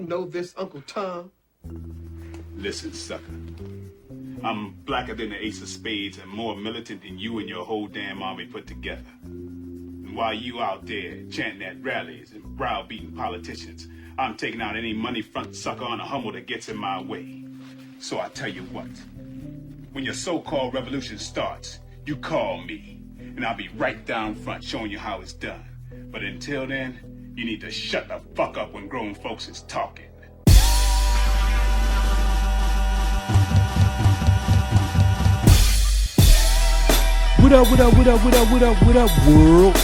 know this, Uncle Tom? Listen, sucker. I'm blacker than the ace of spades and more militant than you and your whole damn army put together. And while you out there chanting at rallies and browbeating politicians, I'm taking out any money front sucker on a Hummel that gets in my way. So I tell you what, when your so-called revolution starts, you call me, and I'll be right down front showing you how it's done. But until then, you need to shut the fuck up when grown folks is talking. What up, world?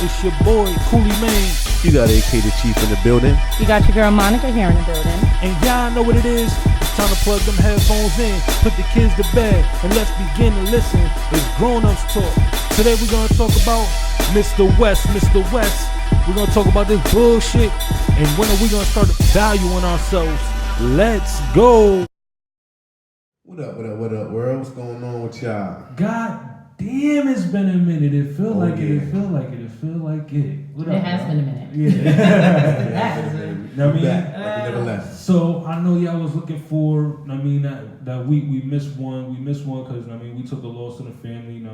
It's your boy, Coolie Man. You got AK the Chief in the building. You got your girl Monica here in the building. And y'all know what it is. It's time to plug them headphones in, put the kids to bed, and let's begin to listen. It's Grown-Ups Talk. Today we're going to talk about Mr. West. We're going to talk about this bullshit, and when are we going to start valuing ourselves? Let's go. What up, world? What's going on with y'all? God damn, it's been a minute. It feel like it. What It has been a minute. Yeah. We never left. So I know y'all was looking for, that week we missed one. We missed one because, we took a loss in the family.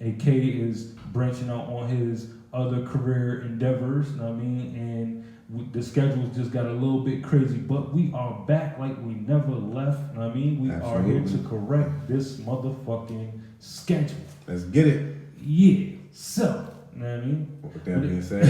AK is branching out on his other career endeavors. And the schedules just got a little bit crazy. But we are back like we never left. We Absolutely. are here to correct this motherfucking schedule. Let's get it. Yeah. So, With that being said.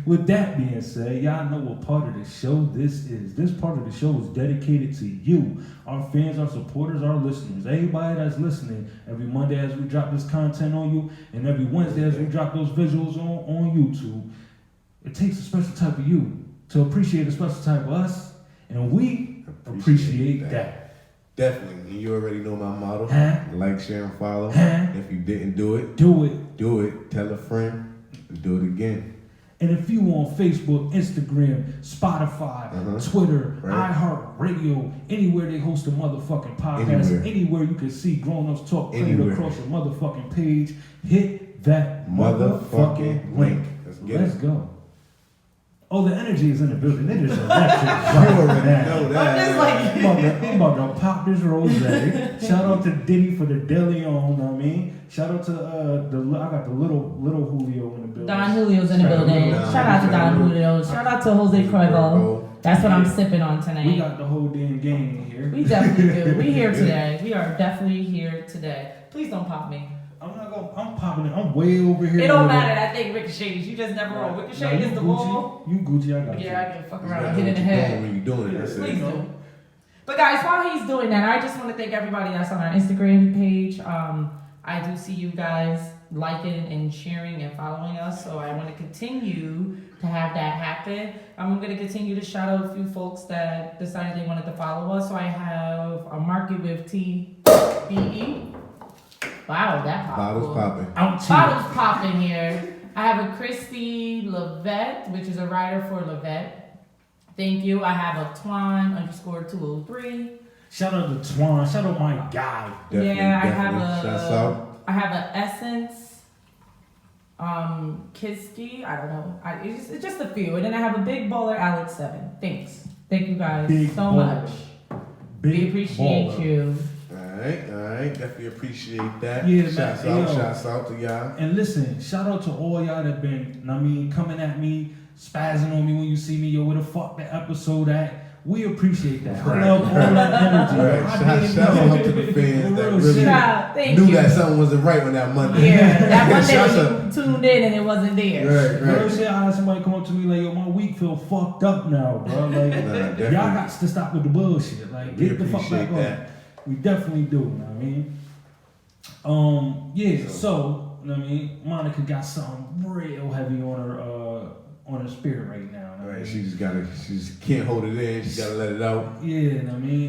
With that being said, y'all know what part of the show this is. This part of the show is dedicated to you, our fans, our supporters, our listeners, everybody that's listening. Every Monday as we drop this content on you, and every Wednesday as we drop those visuals on YouTube. It takes a special type of you to appreciate a special type of us, and we appreciate that. Definitely. And you already know my motto. Like, share, and follow. If you didn't do it. Do it. Tell a friend. And do it again. And if you on Facebook, Instagram, Spotify, Twitter, iHeartRadio, anywhere they host a motherfucking podcast, anywhere you can see Grown-Ups Talk printed across your motherfucking page, hit that motherfucking link. Let's go. Oh, the energy is in the building. It is electric. You already know that. I'm about to pop this rose. Shout out to Diddy for the deli on, Shout out to I got the little Julio in the building. Don Julio's in the building. Shout out to Don Julio. Shout out to Jose Cuervo. That's what I'm sipping on tonight. We got the whole damn gang in here. We definitely do. We here today. We are definitely here today. Please don't pop me. I'm popping it. I'm way over here. It don't matter. I think Ricochet. You just never roll. Ricochet is the ball. You Gucci. I got you. Yeah, I can fuck around and hit in the head. When you doing it, Please do. But guys, while he's doing that, I just want to thank everybody that's on our Instagram page. I do see you guys liking and sharing and following us, so I want to continue to have that happen. I'm going to continue to shout out a few folks that decided they wanted to follow us. So I have a Market with TBE. Wow, that popped. Bottles popping here. I have a Christy Levette, which is a writer for Levette. Thank you. I have a Twan_203. Shout out to Twan. Shout out my guy. Definitely. I have a Essence. Kiski. I don't know. It's just a few. And then I have a Big Baller Alex 7. Thanks. Thank you guys much. We appreciate you. All right, definitely appreciate that. Yeah, shouts out to y'all. And listen, shout out to all y'all that been, coming at me, spazzing on me when you see me, yo, where the fuck the episode at? We appreciate that. I love all that energy. Shout out to the fans that really knew that something wasn't right on that Monday. Yeah, that Monday when you tuned in and it wasn't there. Right. I had somebody come up to me like, yo, my week feel fucked up now, bro. Like, y'all got to stop with the bullshit. Like, get the fuck back on. We definitely do, So Monica got something real heavy on her spirit right now. Right, she just can't hold it in. She gotta let it out. Yeah,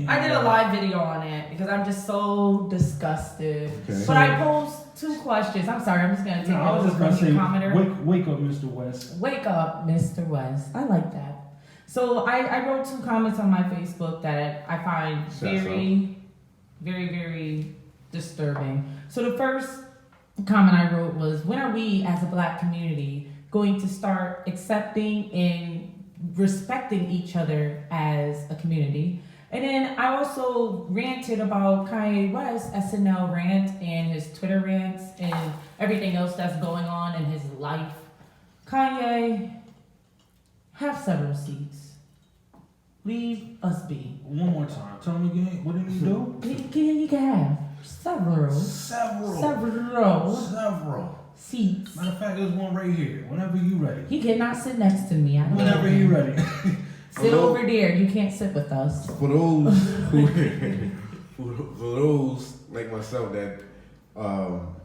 I did a live video on it because I'm just so disgusted. Okay. But I posed 2 questions. I'm sorry, I'm just gonna take over from the commenter. Wake up, Mr. West. Wake up, Mr. West. I like that. So I wrote 2 comments on my Facebook that I find very, very, very disturbing. So the first comment I wrote was, when are we as a Black community going to start accepting and respecting each other as a community. And then I also ranted about Kanye West SNL rant and his Twitter rants and everything else that's going on in his life. Kanye, have several seats. Leave us be. One more time. Tell me again. What did he do? He can have several seats. Matter of fact, there's one right here. Whenever you ready. He cannot sit next to me. I don't Whenever you ready. Sit over there. You can't sit with us. For those for those like myself that, well,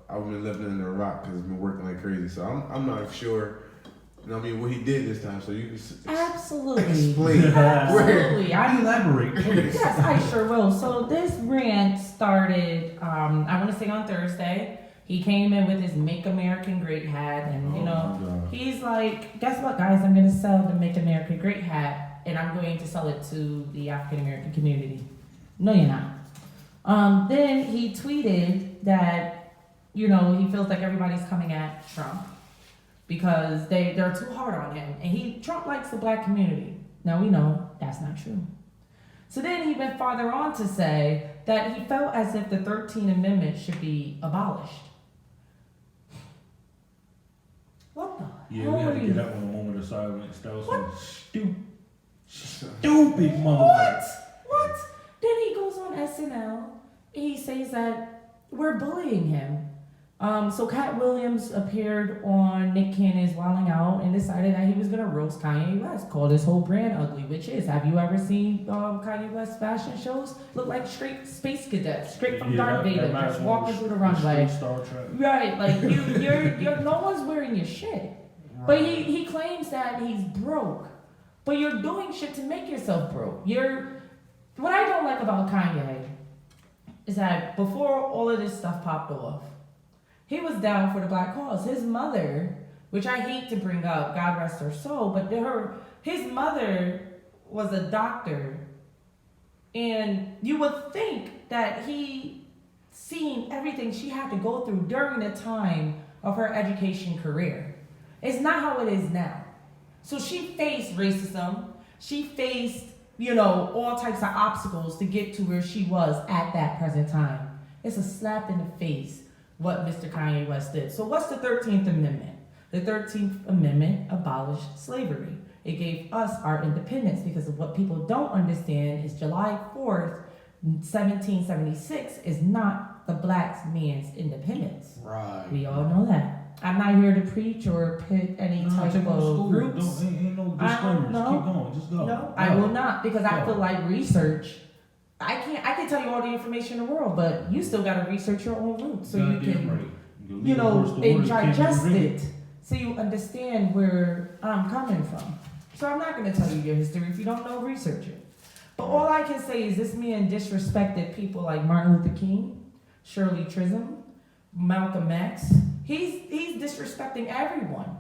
I've been living in Iraq because I've been working like crazy, so I'm not sure. You know what I mean? What he did this time, so you can Absolutely explain. Absolutely. I elaborate. Yes, I sure will. So this rant started, I want to say on Thursday. He came in with his Make America Great hat, and you know, he's like, guess what, guys? I'm going to sell the Make America Great hat, and I'm going to sell it to the African American community. No, you're not. Then he tweeted that, you know, he feels like everybody's coming at Trump because they're too hard on him, and Trump likes the black community. Now we know that's not true. So then he went farther on to say that he felt as if the 13th Amendment should be abolished. What the Yeah, hell we had are to you? get that one a moment of silence. That was What? some stupid motherfucker. What? Then he goes on SNL. He says that we're bullying him. So Cat Williams appeared on Nick Cannon's Wilding Out and decided that he was gonna roast Kanye West, called his whole brand ugly, which is, have you ever seen Kanye West fashion shows? Look like straight space cadets, straight from Darth Vader, just walking through the runway. Star Trek. Right, like you're no one's wearing your shit. Right. But he claims that he's broke. But you're doing shit to make yourself broke. What I don't like about Kanye is that before all of this stuff popped off, he was down for the black cause. His mother, which I hate to bring up, God rest her soul, but his mother was a doctor. And you would think that he seen everything she had to go through during the time of her education career. It's not how it is now. So she faced racism. She faced, all types of obstacles to get to where she was at that present time. It's a slap in the face what Mr. Kanye West did. So what's the 13th Amendment? The 13th Amendment abolished slavery. It gave us our independence, because of what people don't understand is July 4th, 1776 is not the black man's independence. Right. We all know that. I'm not here to preach or put any type of groups. Ain't no disclaimers. Keep going. Just go. No, I will not, because I feel like research. I can tell you all the information in the world, but you still got to research your own roots so you can, and digest it, so you understand where I'm coming from. So I'm not going to tell you your history. If you don't know, research it. But all I can say is this man disrespected people like Martin Luther King, Shirley Chisholm, Malcolm X. He's disrespecting everyone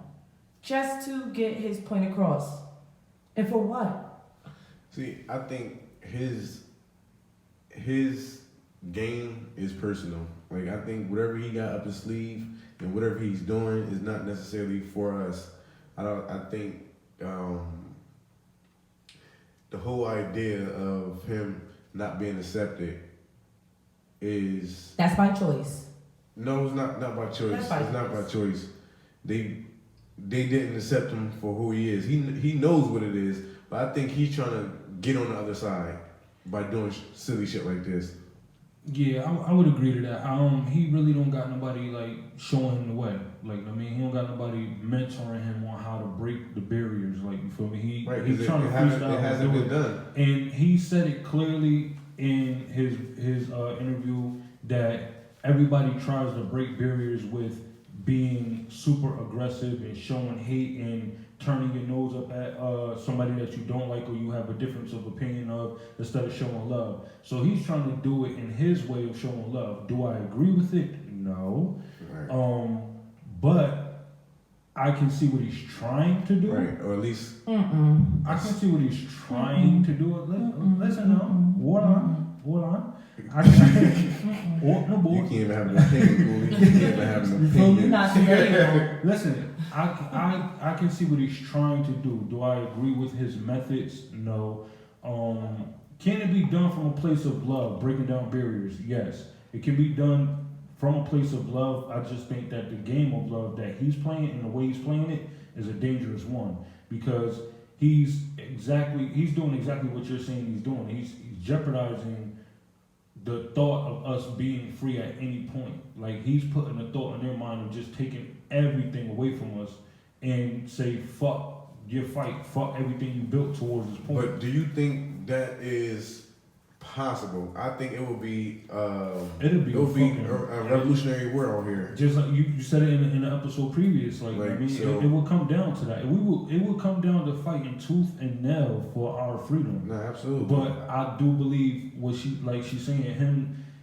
just to get his point across. And for what? See, I think his game is personal. Like, I think whatever he got up his sleeve and whatever he's doing is not necessarily for us. I think the whole idea of him not being accepted is... That's by choice. No, it's not by choice. It's not by choice. They didn't accept him for who he is. He knows what it is, but I think he's trying to get on the other side by doing silly shit like this. Yeah, I would agree to that. He really don't got nobody like showing him the way. Like, I mean, he don't got nobody mentoring him on how to break the barriers. Like, you feel me? He's trying to freestyle. It hasn't been done. And he said it clearly in his interview that everybody tries to break barriers with being super aggressive and showing hate and turning your nose up at somebody that you don't like or you have a difference of opinion of, instead of showing love. So he's trying to do it in his way of showing love. Do I agree with it? No. Right. But I can see what he's trying to do. Right, or at least... I can see what he's trying to do. Listen now. What on? Hold on. No, You boy. can't even have an opinion, Coolie. You can't even have an opinion. Not today. Listen, I can see what he's trying to do. Do I agree with his methods? No. Can it be done from a place of love, breaking down barriers? Yes. It can be done from a place of love. I just think that the game of love that he's playing and the way he's playing it is a dangerous one, because he's doing exactly what you're saying he's doing. He's jeopardizing the thought of us being free at any point. Like, he's putting a thought in their mind of just taking everything away from us and say, fuck your fight, fuck everything you built towards this point. But do you think that is possible? I think it would be a revolutionary world here. Just like you said it in the episode previous, like, Right, I mean, so- it will come down to that. It will come down to fighting tooth and nail for our freedom. No, absolutely. But I do believe what she's saying,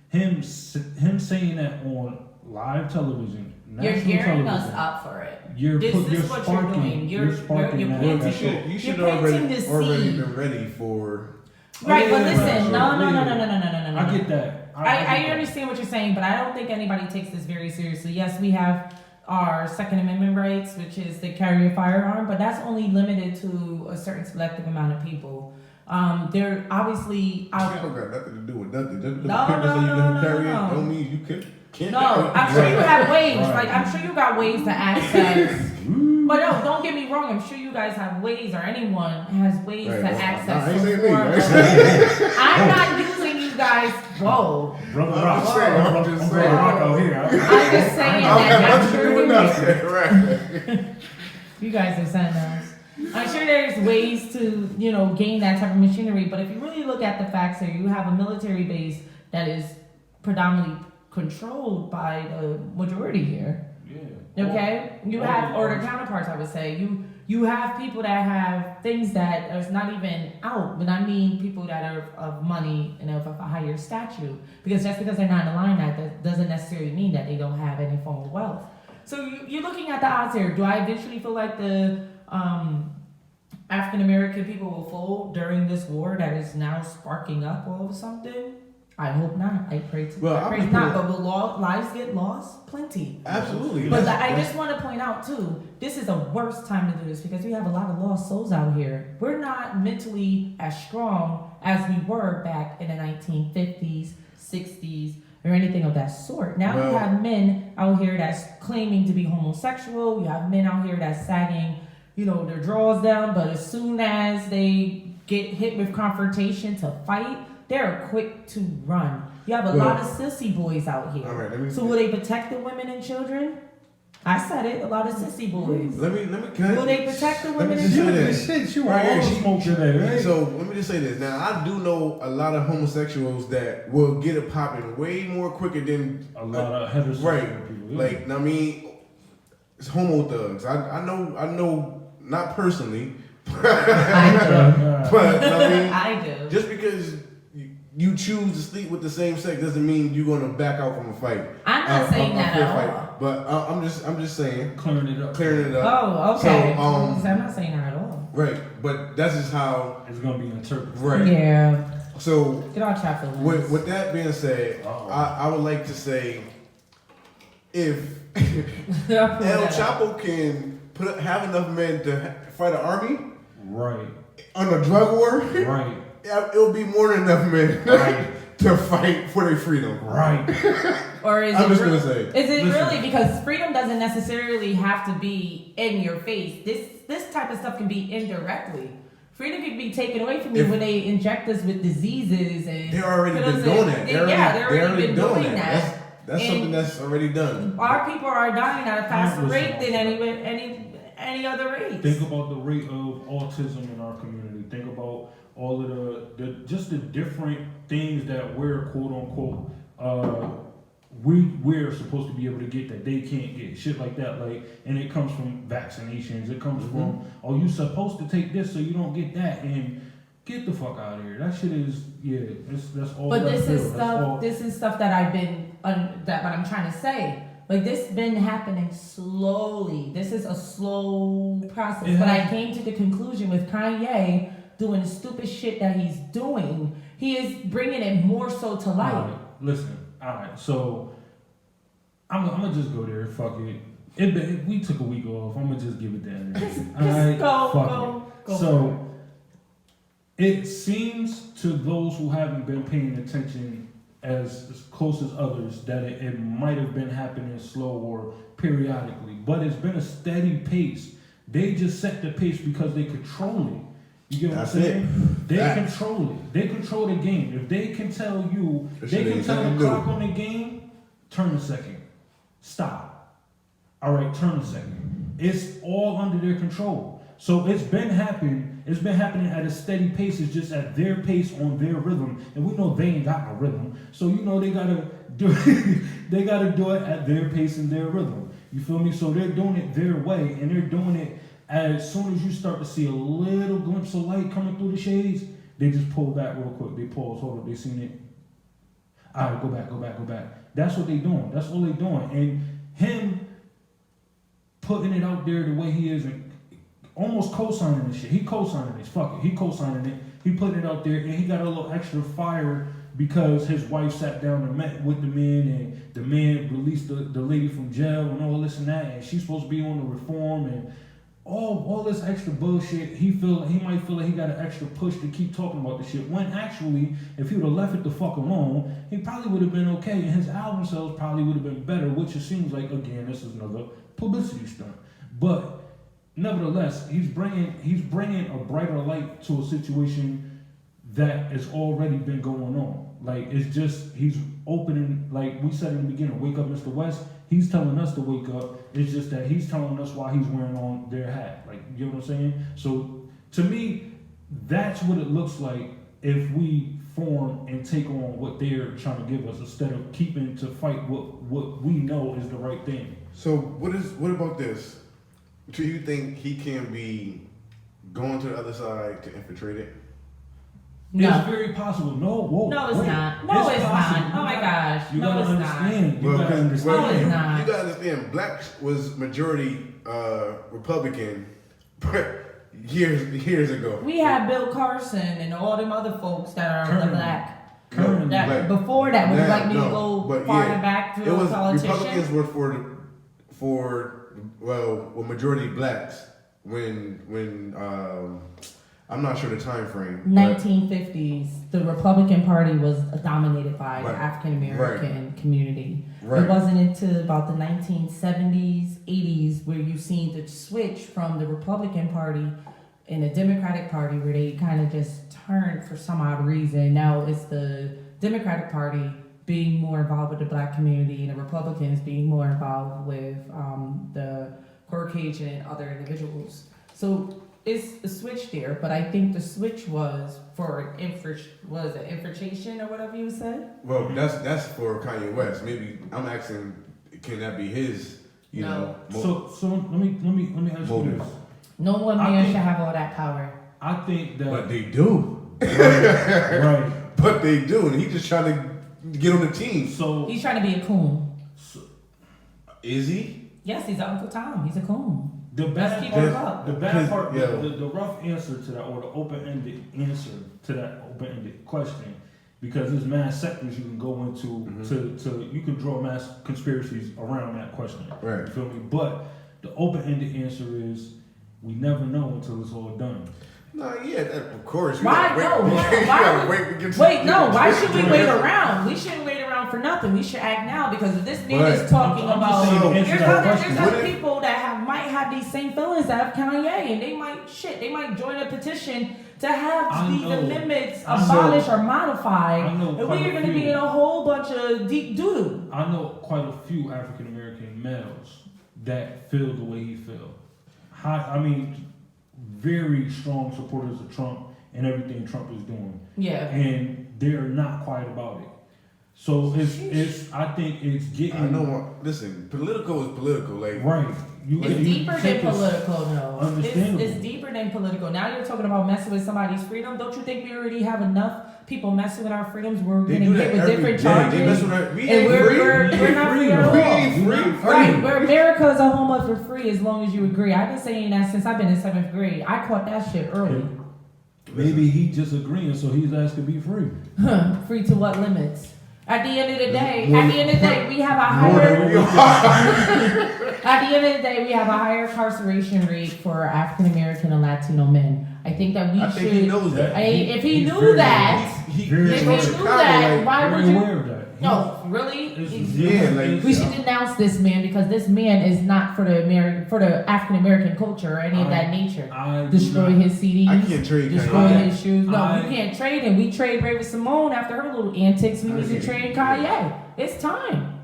him saying that on live television, You're national gearing us television, up for it. You're This is what you're doing. You're sparking that. planting- You should You're planting already the seed. been ready for. Right, but yeah, listen, no. I get that. I understand what you're saying, but I don't think anybody takes this very seriously. Yes, we have our Second Amendment rights, which is to carry a firearm, but that's only limited to a certain selective amount of people. They're obviously That out. don't got nothing to do with nothing. Just because No, people say you no, can no, carry no. it, don't mean you can't. No, I'm sure you have ways. Right. Like, I'm sure you got ways to access. But no, don't get me wrong. I'm sure you guys have ways, or anyone has ways Right, to well, access. I ain't some saying me. form I ain't of- saying I'm not using you guys. Whoa. Brother I'm Rock, just saying, I'm just I'm saying. Brother Rock out here. I'm just saying I don't have that I'm nothing to do sure with you, nothing. Right. you guys are sentinels. I'm sure there's ways to, gain that type of machinery. But if you really look at the facts here, you have a military base that is predominantly controlled by the majority here. Yeah. Okay, you have, or the counterparts, I would say, you have people that have things that are not even out, but I mean people that are of money and of a higher stature. Because just because they're not in line, that doesn't necessarily mean that they don't have any form of wealth. So you're looking at the odds here. Do I eventually feel like the African American people will fold during this war that is now sparking up all of something? I hope not. I pray to. Well, I pray I'm not. gonna- But will lives get lost? Plenty. Absolutely. But That's- I just want to point out too, this is the worst time to do this because we have a lot of lost souls out here. We're not mentally as strong as we were back in the 1950s, 60s, or anything of that sort. Now you Well- have men out here that's claiming to be homosexual. You have men out here that's sagging, their drawers down. But as soon as they get hit with confrontation to fight, they're quick to run. You have a lot of sissy boys out here. All right, let me- So will they protect the women and children? I said it. A lot of sissy boys. Let me. Will they protect the Let me women and just say children? this. Shit, you Right, all yeah, the she- smoke today, right? So let me just say this. Now I do know a lot of homosexuals that will get it popping way more quicker than a lot of heterosexual right. people. Yeah. Like I mean, it's homo thugs. I know not personally, I but I do. mean, I do. just because you choose to sleep with the same sex doesn't mean you're gonna back out from a fight. I'm not saying a that fair at all. fight. But I'm just saying, clearing it up. clearing it up. Oh, okay. So, I'm not saying that at all. Right, but that's just how. It's gonna be interpreted. Right. Yeah. So Get all chapped feelings. with that being said, I would like to say, if El Chapo can have enough men to fight an army Right. on a drug war, Right. it'll be more than enough men to fight for their freedom. Right. Or is I'm it just really, gonna say. Is it Listen. really, because freedom doesn't necessarily have to be in your face. This type of stuff can be indirectly. Freedom can be taken away from you when they inject us with diseases and They're already put been us doing in- that. They're already been doing that. That's And something that's already done. our people are dying at a faster Listen. rate than any other race. Think about the rate of autism in our community. Think about all of the just the different things that we're quote unquote we're supposed to be able to get that they can't get, shit like that. Like, and it comes from vaccinations. It comes from, oh, you supposed to take this so you don't get that, and get the fuck out of here. That shit is that's all. But left this is field. That's stuff. all- This is stuff that I've been that. What I'm trying to say, like this been happening slowly. This is a slow process. It But I has- came to the conclusion with Kanye doing the stupid shit that he's doing. He is bringing it more so to light. All right, listen. All right, so I'm gonna just go there. Fuck it. We took a week off. I'm gonna just give it that. Go. So it seems to those who haven't been paying attention as close as others that it might have been happening slow or periodically, but it's been a steady pace. They just set the pace because they control it. You get what I'm saying? They control it. They control the game. If they can tell you, they can tell the clock on the game, turn a second. Stop. All right, turn a second. It's all under their control. So it's been happening. It's been happening at a steady pace. It's just at their pace on their rhythm, and we know they ain't got no rhythm. So you know they gotta do it. They gotta do it at their pace and their rhythm. You feel me? So they're doing it their way, and they're doing it as soon as you start to see a little glimpse of light coming through the shades. They just pull back real quick. They pause. Hold up. They seen it. All right, go back. That's what they doing. That's all they doing. And him putting it out there the way he is and almost co-signing this shit. He co-signing this. Fuck it. He co-signing it. He putting it out there and he got a little extra fire because his wife sat down and met with the man and the man released the lady from jail and all this and that, and she's supposed to be on the reform and all this extra bullshit. He might feel like he got an extra push to keep talking about the shit, when actually, if he would have left it the fuck alone, he probably would have been okay, and his album sales probably would have been better, which it seems like, again, this is another publicity stunt. But nevertheless, he's bringing a brighter light to a situation that has already been going on. Like, it's just, he's opening, like we said in the beginning, wake up Mr. West. He's telling us to wake up. It's just that he's telling us why he's wearing on their hat. Like, you know what I'm saying? So, to me, that's what it looks like if we form and take on what they're trying to give us instead of keeping to fight what we know is the right thing. So, what about this? Do you think he can be going to the other side to infiltrate it? No. It's very possible. No, it's not. No, it's not. Oh my gosh. You no, gotta it's understand. not. You gotta understand. No, it's not. You gotta understand. Black was majority Republican years ago. We had Bill Carson and all them other folks that are black. Before that, would you like me to go farther back to a politician? Republicans were for majority blacks when I'm not sure the time frame. 1950s, the Republican Party was dominated by the African American community. It wasn't until about the 1970s, 80s where you seen the switch from the Republican Party and the Democratic Party, where they kind of just turned for some odd reason. Now it's the Democratic Party being more involved with the black community and the Republicans being more involved with the Caucasian and other individuals. So it's a switch there, but I think the switch was for infiltration or whatever you said. Well, that's for Kanye West. Maybe I'm asking, can that be his? You know. So let me ask you this. No one man should have all that power. I think that. But they do. Right. But they do, and he's just trying to get on the team. So he's trying to be a coon. Is he? Yes, he's Uncle Tom. He's a coon. The bad part, the rough answer to that, or the open-ended answer to that open-ended question, because there's mass sectors you can go into to you can draw mass conspiracies around that question. Right. You feel me? But the open-ended answer is we never know until it's all done. No, yeah, of course. Why no? Why should we wait around? We shouldn't wait around for nothing. We should act now, because if this man is talking about, there's other people that might have these same feelings that have Kanye, and they might join a petition to have these amendments abolished or modified, and we're going to be in a whole bunch of deep doo-doo. I know quite a few African American males that feel the way he feels. Very strong supporters of Trump and everything Trump is doing. Yeah. And they're not quiet about it. So it's I think it's getting. I know. Listen, political is political. Like, right. It's deeper than political, though. It's deeper than political. Now you're talking about messing with somebody's freedom. Don't you think we already have enough people messing with our freedoms? We're getting hit with different charges. We're not free at all. Right. Where America is a home of free as long as you agree. I've been saying that since I've been in 7th grade. I caught that shit early. Maybe he just agreeing, so he's asking to be free. Free to what limits? At the end of the day, we have a higher incarceration rate for African American and Latino men. I think that we should. think he knows that. If he knew that, why would you? Aware of that. No, really? We should Yeah, denounce this man because this man is not for the African American culture or any of that nature. Destroy his CDs. I can't trade destroy Kanye. his shoes. No, you can't trade him. We trade Raven Simone after her little antics. We need to trade Kanye. It's time.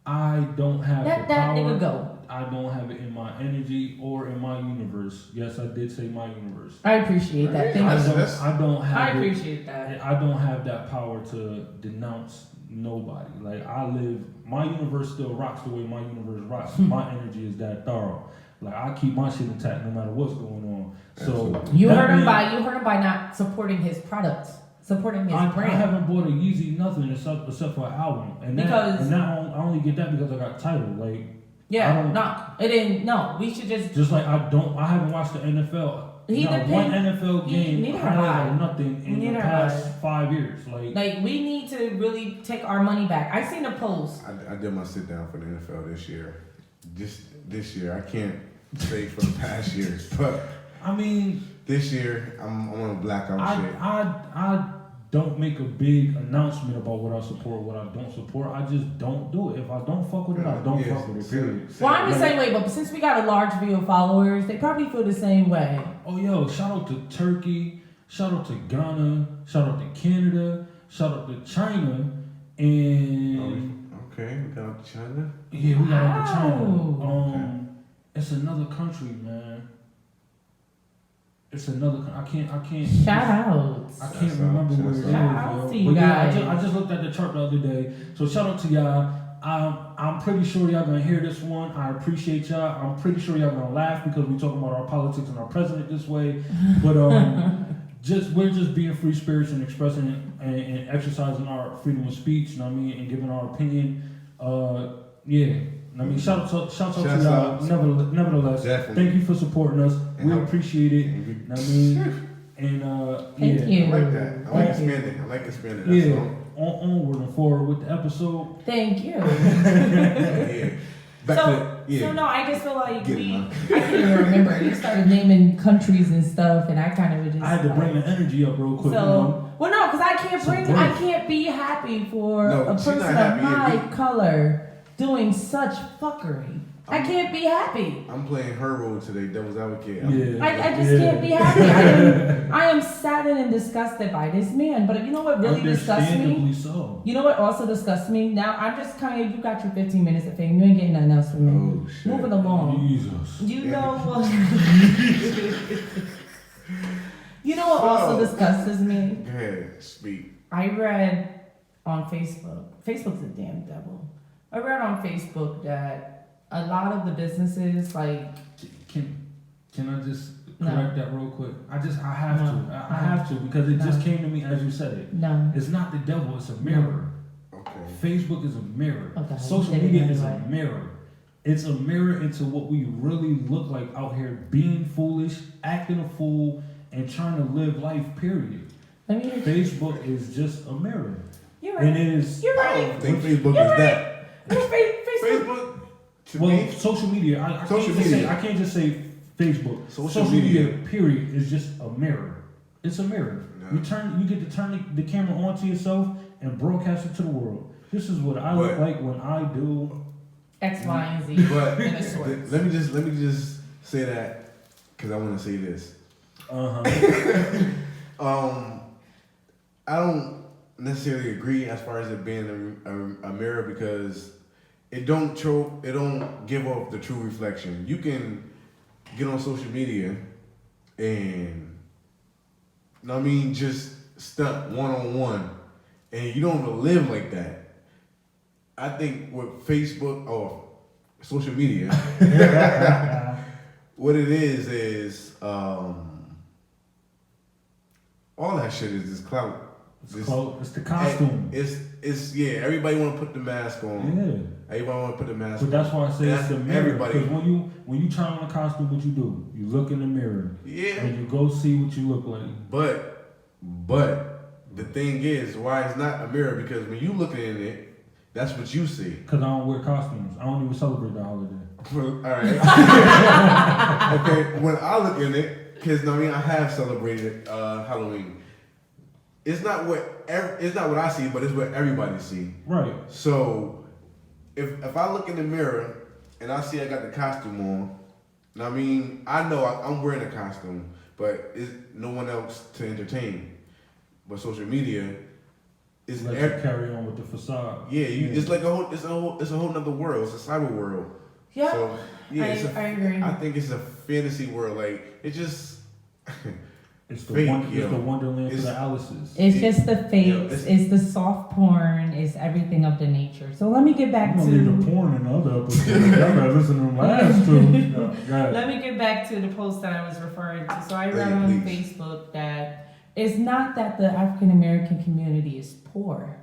I don't have Let the that power. nigga go. I don't have it in my energy or in my universe. Yes, I did say my universe. I appreciate that. Thank you. I don't have. I appreciate that. I don't have that power to denounce nobody. Like my universe still rocks the way my universe rocks. My energy is that thorough. Like I keep my shit intact no matter what's going on. So you heard him by not supporting his products, supporting his brand. I haven't bought a Yeezy nothing except for an album, and I only get that because I got Tidal. Like we should just like I haven't watched the NFL. One NFL game or nothing in the past 5 years. Like we need to really take our money back. I seen a post. I did my sit down for the NFL this year. Just this year, I can't say for the past years, but I mean, this year I'm on a blackout shit. I don't make a big announcement about what I support, what I don't support. I just don't do it. If I don't fuck with it, I don't fuck with it. Period. Well, I'm the same way, but since we got a large view of followers, they probably feel the same way. Oh, yo, shout out to Turkey, shout out to Ghana, shout out to Canada, shout out to China, and okay, we got out to China. Yeah, we got out to China. It's another country, man. It's another. I can't. Shout out. I can't remember where it is. Shout out to you but guys. yeah, I just looked at the chart the other day. So shout out to y'all. I'm pretty sure y'all gonna hear this one. I appreciate y'all. I'm pretty sure y'all gonna laugh because we talking about our politics and our president this way. But we're just being free spirits and expressing and exercising our freedom of speech. You know what I mean, and giving our opinion. Yeah. I mean, shout out to y'all. Nevertheless, definitely. Thank you for supporting us. We appreciate it. You know what I mean, and thank you. I like that. I like expanding. That's all. Onward and forward with the episode. Thank you. I just feel like I can't even remember. You started naming countries and stuff, and I kind of just. I had to bring the energy up real quick. Well, no, because I can't be happy for a person of my color doing such fuckery. I can't be happy. I'm playing her role today, devil's advocate. I just can't be happy. I am saddened and disgusted by this man. But you know what really disgusts me? So. You know what also disgusts me? Now I'm just kind of, you got your 15 minutes of fame. You ain't getting nothing else from me. Oh, shit. Moving along. Jesus. You know what? You know what also disgusts me? Go ahead, speak. I read on Facebook. Facebook's a damn devil. I read on Facebook that a lot of the businesses, like, can I just correct that real quick? I have to because it just came to me as you said it. No, it's not the devil; it's a mirror. Okay. Facebook is a mirror. Okay. Social media is a mirror. It's a mirror into what we really look like out here, being foolish, acting a fool, and trying to live life. Period. Facebook is just a mirror. You're right. And it is. You're right. I don't think Facebook is that. Facebook. Social media. I can't just say Facebook. Social media. Period, is just a mirror. It's a mirror. Yeah. You get to turn the camera onto yourself and broadcast it to the world. This is what I look like when I do X, Y, and Z. But let me just say that because I want to say this. I don't necessarily agree as far as it being a mirror because it don't give off the true reflection. You can get on social media and just stunt one-on-one and you don't even live like that. I think with Facebook or social media, what it is all that shit is just clout. It's the costume. It's everybody want to put the mask on. Yeah. Everybody want to put the mask But on. that's why I say it's the mirror. Everybody. Because when you try on a costume, what you do? You look in the mirror. Yeah. And you go see what you look like. But the thing is, why it's not a mirror? Because when you look in it, that's what you see. Because I don't wear costumes. I don't even celebrate the holiday. All right. Okay. When I look in it, because I have celebrated Halloween. It's not what I see, but it's what everybody see. Right. So if I look in the mirror and I see I got the costume on, I know I'm wearing a costume, but it's no one else to entertain. But social media is Let you carry on with the facade. Yeah, it's like a whole nother world. It's a cyber world. Yeah. So yeah, I agree. I think it's a fantasy world. Like it just. It's the, fake, it's the wonderland for the Alice's. It's just the fakes. It's the soft porn. It's everything of the nature. So let me get back to the porn in the other episodes. Y'all gotta listen to them last two. No, let me get back to the post that I was referring to. So I read on Facebook that it's not that the African American community is poor.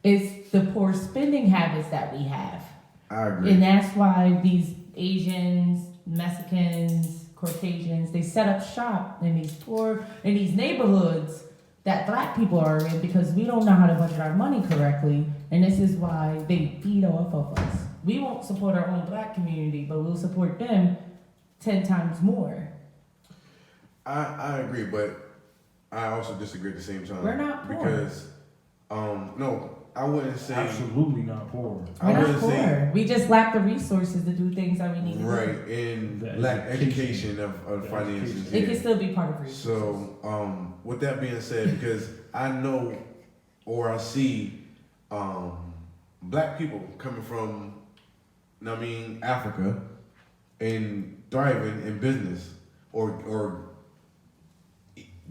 It's the poor spending habits that we have. I agree. And that's why these Asians, Mexicans, Caucasians, they set up shop in these neighborhoods that black people are in because we don't know how to budget our money correctly, and this is why they feed off of us. We won't support our own black community, but we'll support them 10 times more. I agree, but I also disagree at the same time. We're not poor. Because no, I wouldn't say absolutely not poor. We're not poor. We just lack the resources to do things that we need to do. Right, and lack education of finances. It can still be part of resources. So, with that being said, because I know or I see black people coming from, Africa and thriving in business or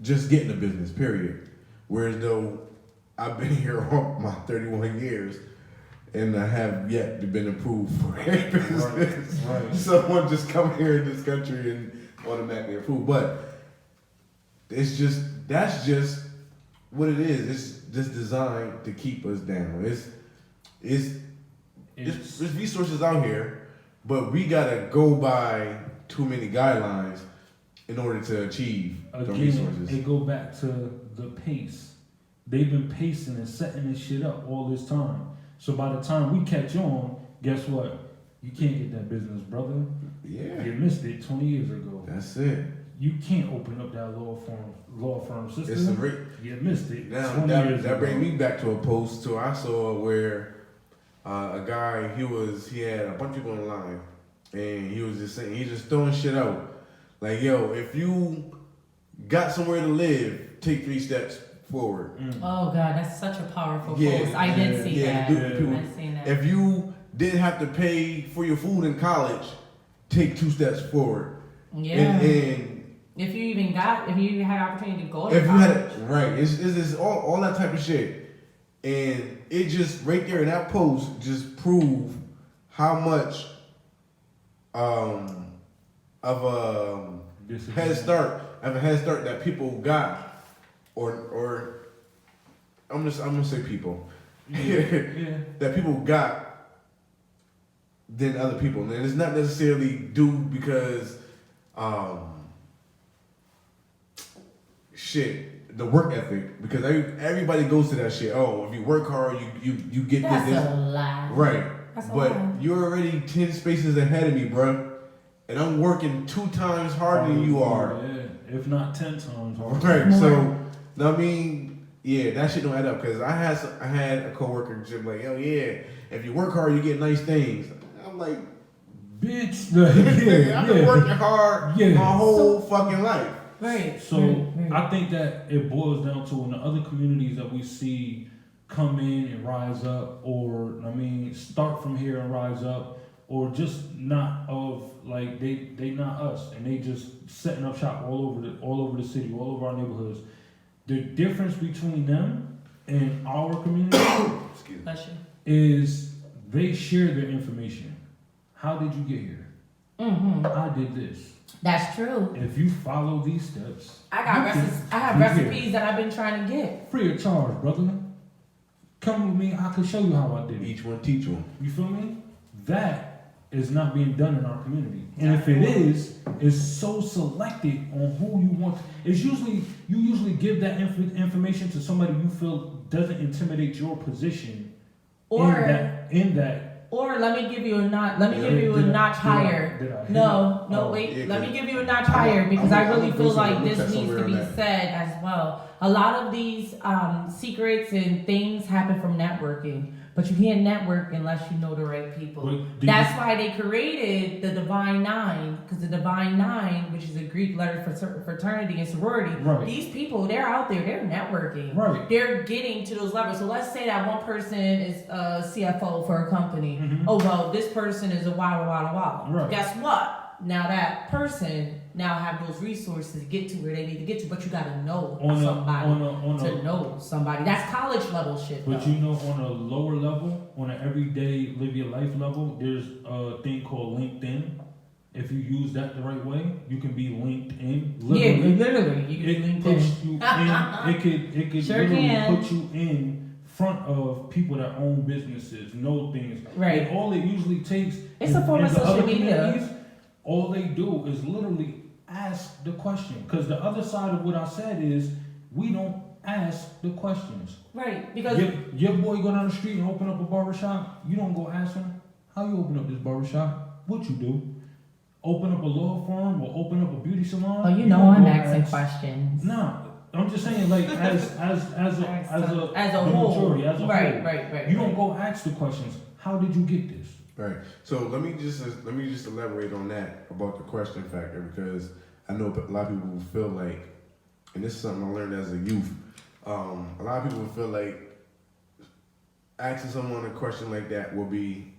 just getting a business, period. Whereas though I've been here all my 31 years and I have yet to been approved for any business. Right. Someone just come here in this country and automatically approved. But that's just what it is. It's just designed to keep us down. It's resources out here, but we gotta go by too many guidelines in order to achieve the resources. It go back to the pace. They've been pacing and setting this shit up all this time. So by the time we catch on, guess what? You can't get that business, brother. Yeah. You missed it 20 years ago. That's it. You can't open up that law firm system. You missed it. Now that brings me back to a post too I saw where a guy he had a bunch of people online and he was just saying he's just throwing shit out. Like, yo, if you got somewhere to live, take 3 steps forward. Oh God, that's such a powerful post. I did see that. I've seen that. If you didn't have to pay for your food in college, take 2 steps forward. Yeah. And if you had opportunity to go to college. It's all that type of shit. And it just right there in that post just proved how much of a head start that people got. Or I'm gonna say people. That people got than other people. And it's not necessarily due because the work ethic. Because everybody goes to that shit. Oh, if you work hard, you get this. That's a lie. Right. That's but you're already 10 spaces ahead of me, bro. And I'm working 2 times harder than you are. Yeah, if not 10 times harder. Right. So that shit don't add up. Because I had a coworker just like, oh yeah, if you work hard, you get nice things. I'm like, bitch, I've been working hard my whole fucking life. Right. So right. I think that it boils down to in the other communities that we see come in and rise up, or start from here and rise up, or just not of like they not us and they just setting up shop all over the city, all over our neighborhoods. The difference between them and our community is they share their information. How did you get here? I did this. That's true. If you follow these steps, I have recipes that I've been trying to get. Free of charge, brother. Come with me, I can show you how I did it. Each one teach one. You feel me? That is not being done in our community. And if it is, it's so selected on who you want. It's usually, you usually give that information to somebody you feel doesn't intimidate your position. In that. Or let me give you a notch. Let me give you a notch higher. Wait. Let me give you a notch higher because I really feel like this needs to be said as well. A lot of these secrets and things happen from networking, but you can't network unless you know the right people. That's why they created the Divine Nine, because the Divine Nine, which is a Greek letter for fraternity and sorority, these people, they're out there, they're networking. Right. They're getting to those levels. So let's say that one person is a CFO for a company. Oh, well, this person is a wow. Right. Guess what? Now that person have those resources to get to where they need to get to, but you gotta know somebody to know somebody. That's college level shit. But you know, on a lower level, on an everyday live your life level, there's a thing called LinkedIn. If you use that the right way, you can be linked in. Literally, you can push you in. It could literally put you in front of people that own businesses, know things. Right. And all it usually takes. It's a form of social media. All they do is literally ask the question. Because the other side of what I said is we don't ask the questions. Right. Because your boy go down the street and open up a barbershop, you don't go ask him, how you open up this barbershop? What you do? Open up a law firm or open up a beauty salon? Oh, you know I'm asking questions. No. I'm just saying, like, as a whole, majority, as a whole. Right. You don't go ask the questions. How did you get this? Right. So let me just elaborate on that about the question factor, because I know a lot of people will feel like, and this is something I learned as a youth. A lot of people will feel like asking someone a question like that will be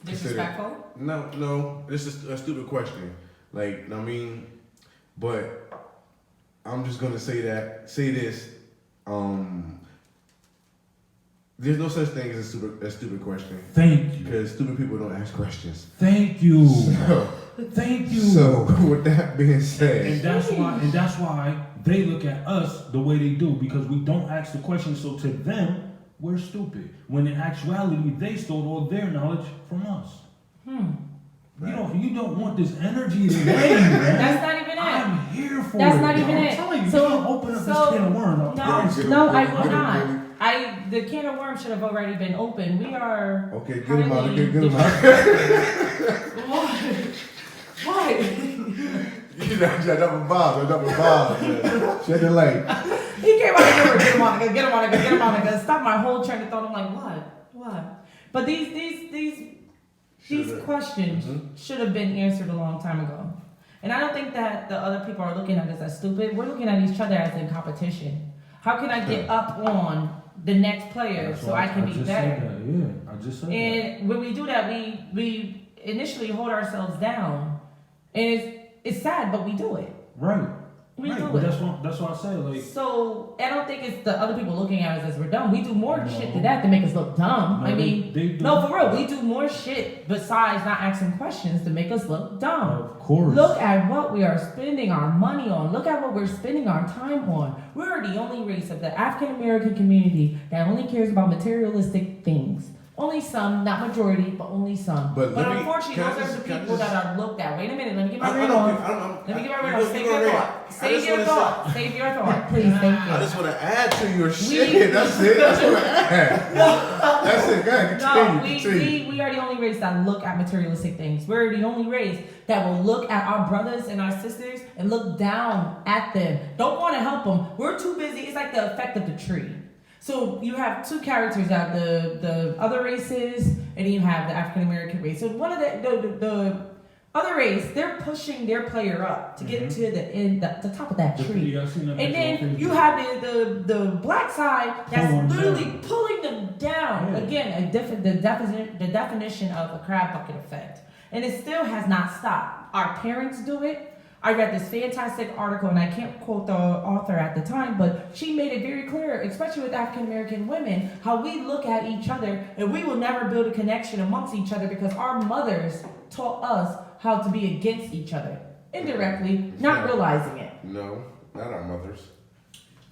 disrespectful. No, it's just a stupid question. Like, I mean, but I'm just gonna say this. There's no such thing as a stupid question. Thank you. Because stupid people don't ask questions. Thank you. Thank you. So with that being said, and that's why they look at us the way they do, because we don't ask the questions. So to them, we're stupid. When in actuality, they stole all their knowledge from us. Right. You don't want this energy today, man. That's not even it. I'm here for it. That's not even it. I'm telling you, so open up this can of worms. No, I will not. The can of worms should have already been open. We are. Okay, get him out. Get him out. What? You know, double bomb. Shed the light. He came out of the door. Get him on again. Stop my whole train of thought. I'm like, what? But these questions should have been answered a long time ago. And I don't think that the other people are looking at us as stupid. We're looking at each other as in competition. How can I get up on the next player so I can be better? I just said that. And when we do that, we initially hold ourselves down. And it's sad, but we do it. Right. We do but it. That's what I say. Like, so I don't think it's the other people looking at us as we're dumb. We do more shit than that to make us look dumb. No, they for real, we do more shit besides not asking questions to make us look dumb. Of course. Look at what we are spending our money on. Look at what we're spending our time on. We're the only race of the African American community that only cares about materialistic things. Only some, not majority, but only some. But unfortunately, those are the people that are looked at. Wait a minute, let me get my ring on. Let me get my ring on. Save your thought. Save your thought. Please, thank you. I just want to add to your shit. That's it. That's what I add. That's it. Go ahead, continue. We are the only race that look at materialistic things. We're the only race that will look at our brothers and our sisters and look down at them. Don't want to help them. We're too busy. It's like the effect of the tree. So you have two characters out, the other races, and then you have the African American race. So one of the other race, they're pushing their player up to get to the top of that tree. And then you have the black side that's literally pulling them down. Yeah. Again, the definition of a crab bucket effect. And it still has not stopped. Our parents do it. I read this fantastic article, and I can't quote the author at the time, but she made it very clear, especially with African American women, how we look at each other, and we will never build a connection amongst each other because our mothers taught us how to be against each other. Indirectly, not realizing it. No, not our mothers.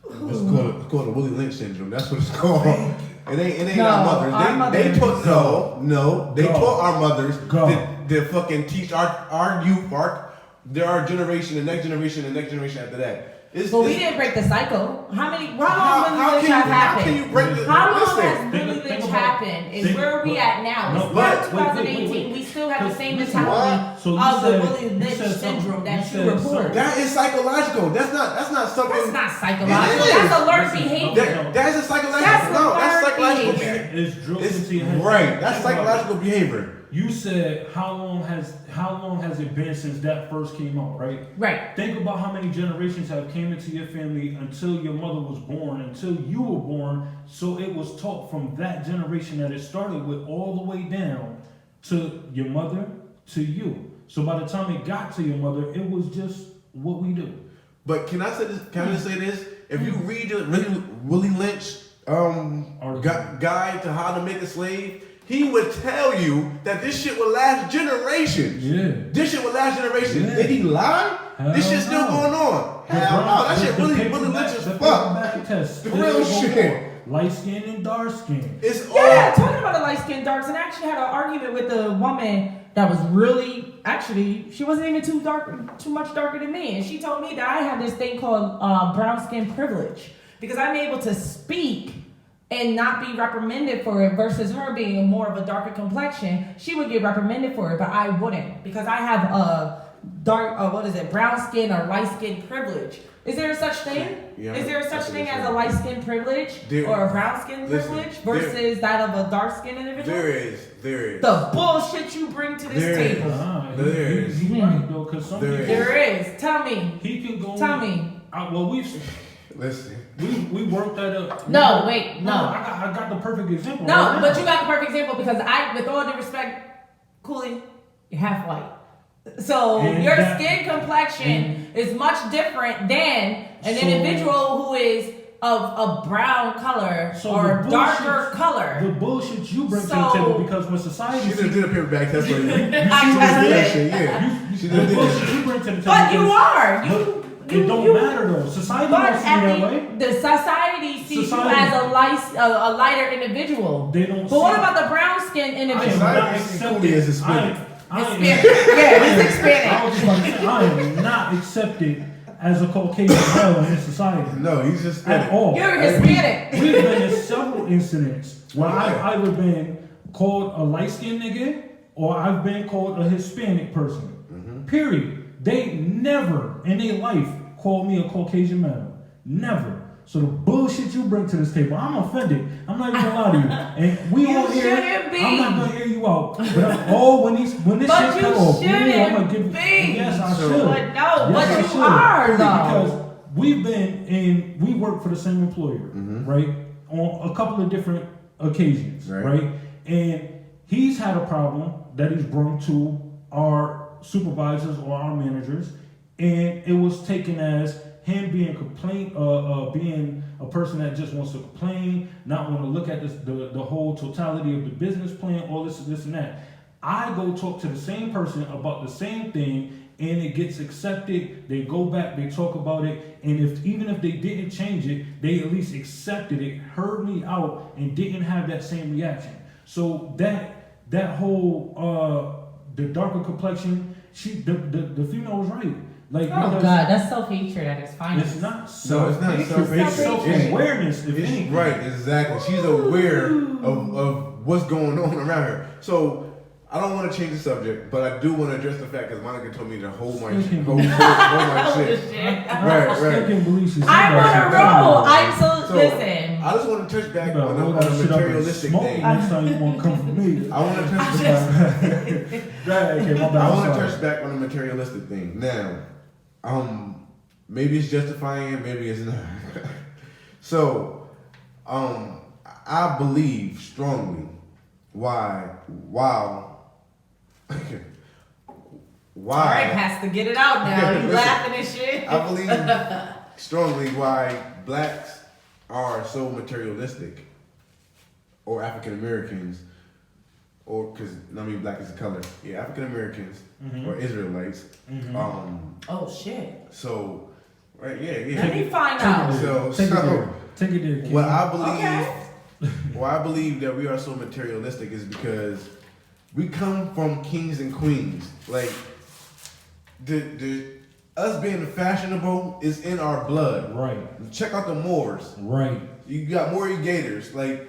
It's called the Willie Lynch syndrome. That's what it's called. It ain't No, our mothers. They taught they Go. taught our mothers Go. to fucking teach our youth, our generation, the next generation, the next generation after that. But we didn't break the cycle. How long Willie Lynch how happened? can you break the How long listen, has Willie think Lynch about- happened? Is think- where are we at now? No, It's but- not wait, 2018. We still have the same Listen, mentality so you of the said- Willie you Lynch said something- syndrome you that you said report. something. That is psychological. That's not something. That's not psychological. It is. That's alert Listen, behavior. That's a psychological. That's No, that's learned psychological behavior. behavior. It's drilled It's into your head. right. That's Think about psychological behavior. it. You said how long has it been since that first came out, right? Right. Think about how many generations have came into your family until your mother was born, until you were born. So it was taught from that generation that it started with all the way down to your mother to you. So by the time it got to your mother, it was just what we do. But can I say this? Can I just say this? If you read the Willie Lynch guide to how to make a slave, he would tell you that this shit will last generations. Yeah. This shit will last generations. Yeah. Did he lie? Hell This shit's still no. going on. Hell no, that shit really Lynch as fuck. Test. The real shit. Light skin and dark skin. It's Yeah, all. talking about the light skinned darks, and I actually had an argument with a woman that was really, actually, she wasn't even too much darker than me, and she told me that I have this thing called brown skin privilege because I'm able to speak and not be reprimanded for it versus her being more of a darker complexion. She would get reprimanded for it, but I wouldn't because I have a brown skin or light skin privilege. Is there such thing? Yeah, Is there such that's thing what as it's a light skin privilege There- or a brown skin listen, privilege there- versus that of a dark skinned individual? There is. The bullshit you bring to this There is. table. There is. He's right though, because some There people There is. Tell me. he can go. Tell me. Well, Listen. we worked that up. No, wait, no. I got the perfect example. No, right but now. you got the perfect example because with all due respect, Coolie, you're half white. So And your that- skin complexion is much different than an So- individual who is of a brown color So or the a darker bullshit- color. The bullshit you bring to So- the table because when society She just did a paperback test for you. She I just did just that did. shit. Yeah. She the just did bullshit that. you bring to the table. But you is- are. it don't matter though. Society But don't see you that way. the society sees Society. you as a lighter individual. They don't. But what see- about the brown skinned I am individual? not Society sees accepting. Coolie as Hispanic. I am- Hispanic. Yeah, he's I Hispanic. was just about to say, I am not accepted as a Caucasian male in this society. No, he's just At all. You're Like, Hispanic. We've been in several incidents where I've either been called a light-skinned nigga or I've been called a Hispanic person. Period. They never in their life called me a Caucasian male. Never. So the bullshit you bring to this table, I'm offended. I'm not even gonna lie to you. And we You all here. shouldn't be. I'm not gonna hear you out. But when this But shit you cut off, I'm shouldn't gonna give. be. Yes, I So- should. But no, Yes, but I you should. are Because though. we've been in, we work for the same employer, right? On a couple of different occasions, right? And he's had a problem that he's brought to our supervisors or our managers, and it was taken as him being being a person that just wants to complain, not want to look at the whole totality of the business plan, all this and that. I go talk to the same person about the same thing, and it gets accepted. They go back, they talk about it, and even if they didn't change it, they at least accepted it, heard me out, and didn't have that same reaction. So that whole the darker complexion, the female was right. Like, Oh because God, that's self-hatred at its finest. it's not No, it's self. not self-hatred. It's self-awareness. If It's anything. right, exactly. She's aware of what's going on around her. So I don't want to change the subject, but I do want to address the fact because Monica told me to hold my shit. Hold my shit. I Right. can't believe she's I'm on a roll. I'm so So listen. I just want to touch back You better on roll a that shit up and materialistic smoke thing. next time you want to come for me. I want to touch back. Right, okay, my bad. I I'm want to sorry. touch back on the materialistic thing. Now, maybe it's justifying, maybe it's not. So, I believe strongly why. All right, Pastor, get it out now. You Listen, laughing and shit. I believe strongly why blacks are so materialistic, or African Americans, or because I mean black is a color. Yeah, African Americans or Israelites. Oh shit. So, right? Yeah. Let me find out. Take it there. Kid. What I believe that we are so materialistic is because we come from kings and queens. Like the us being fashionable is in our blood. Right. Check out the Moors. Right. You got Moori Gators. Like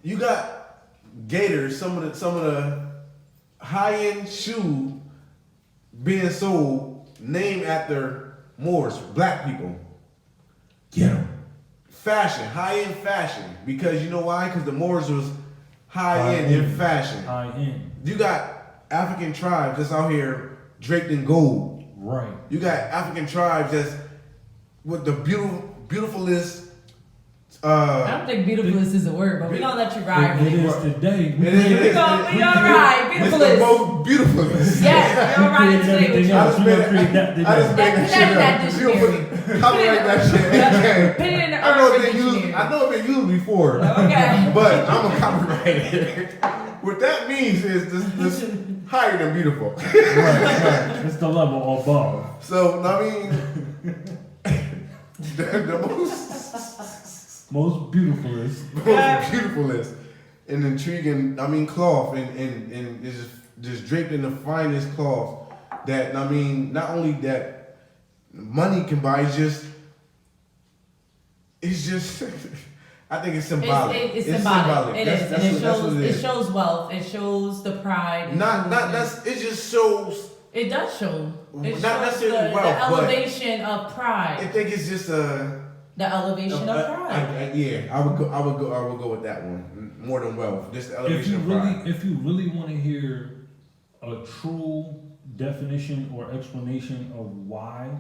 you got Gators. Some of the high end shoe being sold named after Moors, black people. Get 'em. Fashion, high end fashion. Because you know why? Because the Moors was high end in fashion. High end. You got African tribes that's out here draped in gold. Right. You got African tribes that's with the beautifulest. I don't think beautifulest is a word, but we're gonna let you ride. It is today. We're alright. It's the Beautifulest. most beautifulest. Yes, we're alright today with you. I just made that shit up. Copyright that shit. Put it in the I know urban it's been used. dictionary. I know it's been used before. Okay. But I'm gonna copyright it. What that means is this higher than beautiful. Right. It's the level above. So I mean, the most beautifulest. most beautifulest and intriguing. I mean, cloth and it's just draped in the finest cloth. That I mean, not only that money can buy, it's just. I think it's symbolic. It's symbolic. It is. That's It shows wealth. It shows the pride. It just shows. It does show. It Not shows necessarily the wealth, but elevation of pride. I think it's just The elevation of pride. I would go with that one more than wealth. Just the elevation of pride. If you really want to hear a true definition or explanation of why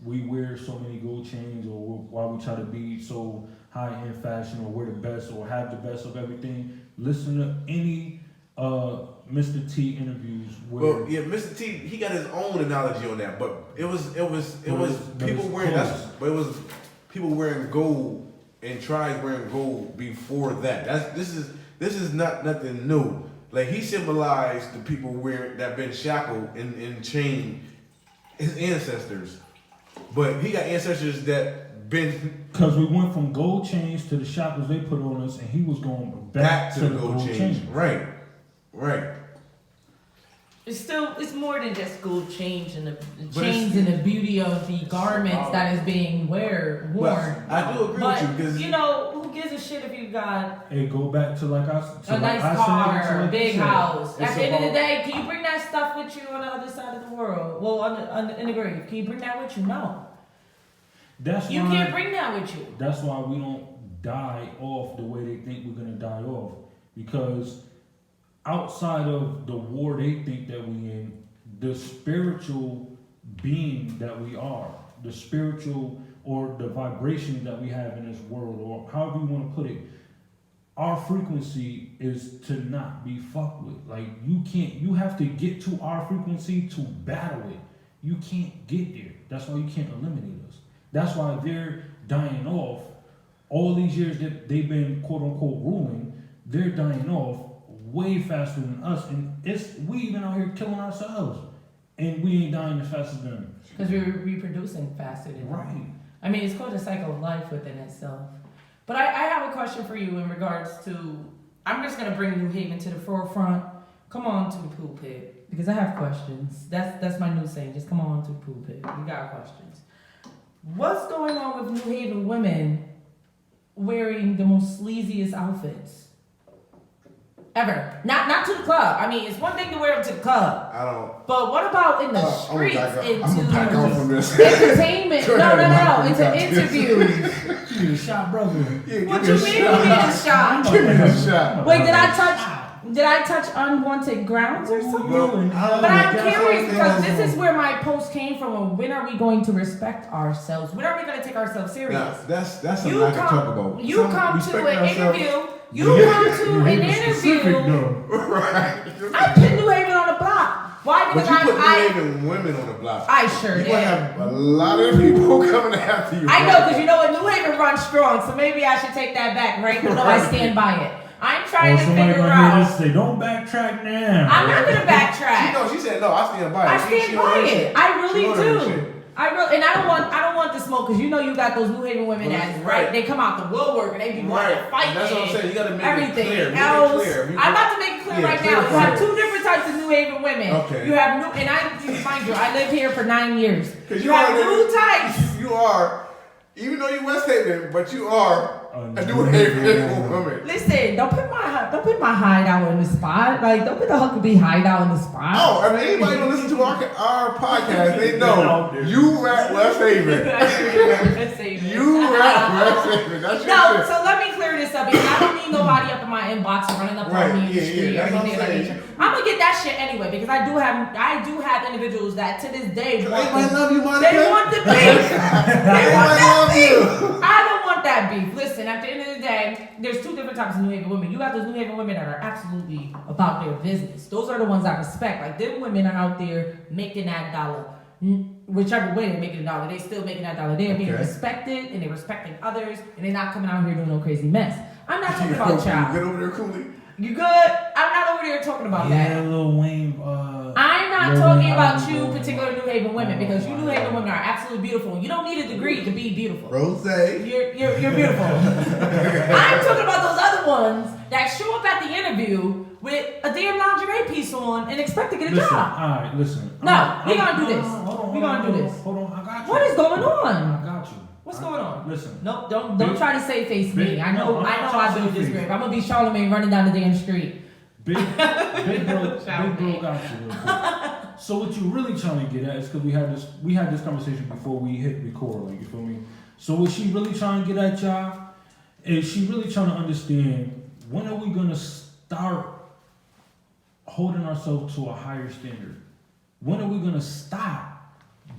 we wear so many gold chains or why we try to be so high end fashion or we're the best or have the best of everything, listen to any Mr. T interviews where Well, yeah, Mr. T, he got his own analogy on that, but it was people wearing people wearing gold and tribes wearing gold before that. This is not nothing new. Like he symbolized the people that been shackled and chained, his ancestors, but he got ancestors that been. Because we went from gold chains to the shackles they put on us, and he was going back to the gold chains. Right. It's more than just gold chains and the chains and the beauty of the garments that is being worn. Well, I do agree with you because who gives a shit if you got It go back to like a nice car, a big house. At the end of the day, can you bring that stuff with you on the other side of the world? Well, in the grave, can you bring that with you? No. You can't bring that with you. That's why we don't die off the way they think we're gonna die off. Because outside of the war they think that we in, the spiritual being that we are, the spiritual or the vibration that we have in this world, or however you want to put it, our frequency is to not be fucked with. Like you have to get to our frequency to battle it. You can't get there. That's why you can't eliminate us. That's why they're dying off. All these years that they've been quote unquote ruling, they're dying off way faster than us, and we even out here killing ourselves, and we ain't dying as fast as them. Because we're reproducing faster than them. Right. I mean, it's called a cycle of life within itself. But I have a question for you in regards to, I'm just going to bring New Haven to the forefront. Come on to the pulpit, because I have questions. That's my new saying, just come on to the pulpit. We got questions. What's going on with New Haven women wearing the most sleaziest outfits ever? Not to the club. I mean, it's one thing to wear them to the club. I don't. But what about in the streets? I'm gonna back off from this. Entertainment. No. It's an interview. You shot brother. What you mean you being shot? Give me a shot. Wait, did I touch unwanted grounds or something? But I'm curious because this is where my post came from. When are we going to respect ourselves? When are we going to take ourselves serious? Now, that's something I can talk about. You come to an interview. You come to an interview. Right. I put New Haven on the block. Why? But Because you put New Haven women on the block. I sure You're did. gonna have a lot of people coming after you. I know, because you know what? New Haven runs strong, so maybe I should take that back, right? Even though I stand by it. I'm trying to somebody figure gonna hear out. this say, don't backtrack now. I'm not gonna backtrack. She said no. I stand by it. I stand by it. I really She do. And I don't want the smoke because you know you got those New Haven women that's right. They come out the woodwork and they be wanting to fight. That's what I'm saying. You gotta make everything it clear. else. Make it clear. I'm about to make it clear right now. You have two different types of New Haven women. Okay. You have new, and mind you, I lived here for 9 years. You have new types. You are, even though you're West Haven, but you are a New Haven woman. Listen, don't put my hideout in the spot. Like, don't put the Huckabee hideout in the spot. Oh, I mean, anybody gonna listen to our podcast, they know you at West Haven. You at West Haven. That's your shit. So let me clear this up because I don't need nobody up in my inbox running up on me in the street or anything of that nature. I'm gonna get that shit anyway because I do have individuals that to this day want the beef. They want that beef. I don't want that beef. Listen, at the end of the day, there's two different types of New Haven women. You got those New Haven women that are absolutely about their business. Those are the ones I respect. Like, them women are out there making that dollar. Whichever way they're making a dollar, they still making that dollar. They're being respected and they're respecting others and they're not coming out here doing no crazy mess. I'm not talking about y'all. You good over there, Coolie? You good? I'm not over there talking about that. Yeah, Lil Wayne. I'm not talking about you, particular New Haven women, because you New Haven women are absolutely beautiful. You don't need a degree to be beautiful. Rose. You're beautiful. I'm talking about those other ones that show up at the interview with a damn lingerie piece on and expect to get a job. All right, listen. No, we're gonna do this. We're gonna do this. Hold on, I got you. What is going on? I got you. What's going on? Listen. Nope, don't try to save face me. I know I'm I built this grave. I'm gonna be Charlamagne running down the damn street. Big bro got you. Real quick. So what you really trying to get at is because we had this conversation before we hit record, like, you feel me? So what she really trying to get at, y'all, is she really trying to understand when are we gonna start holding ourselves to a higher standard? When are we gonna stop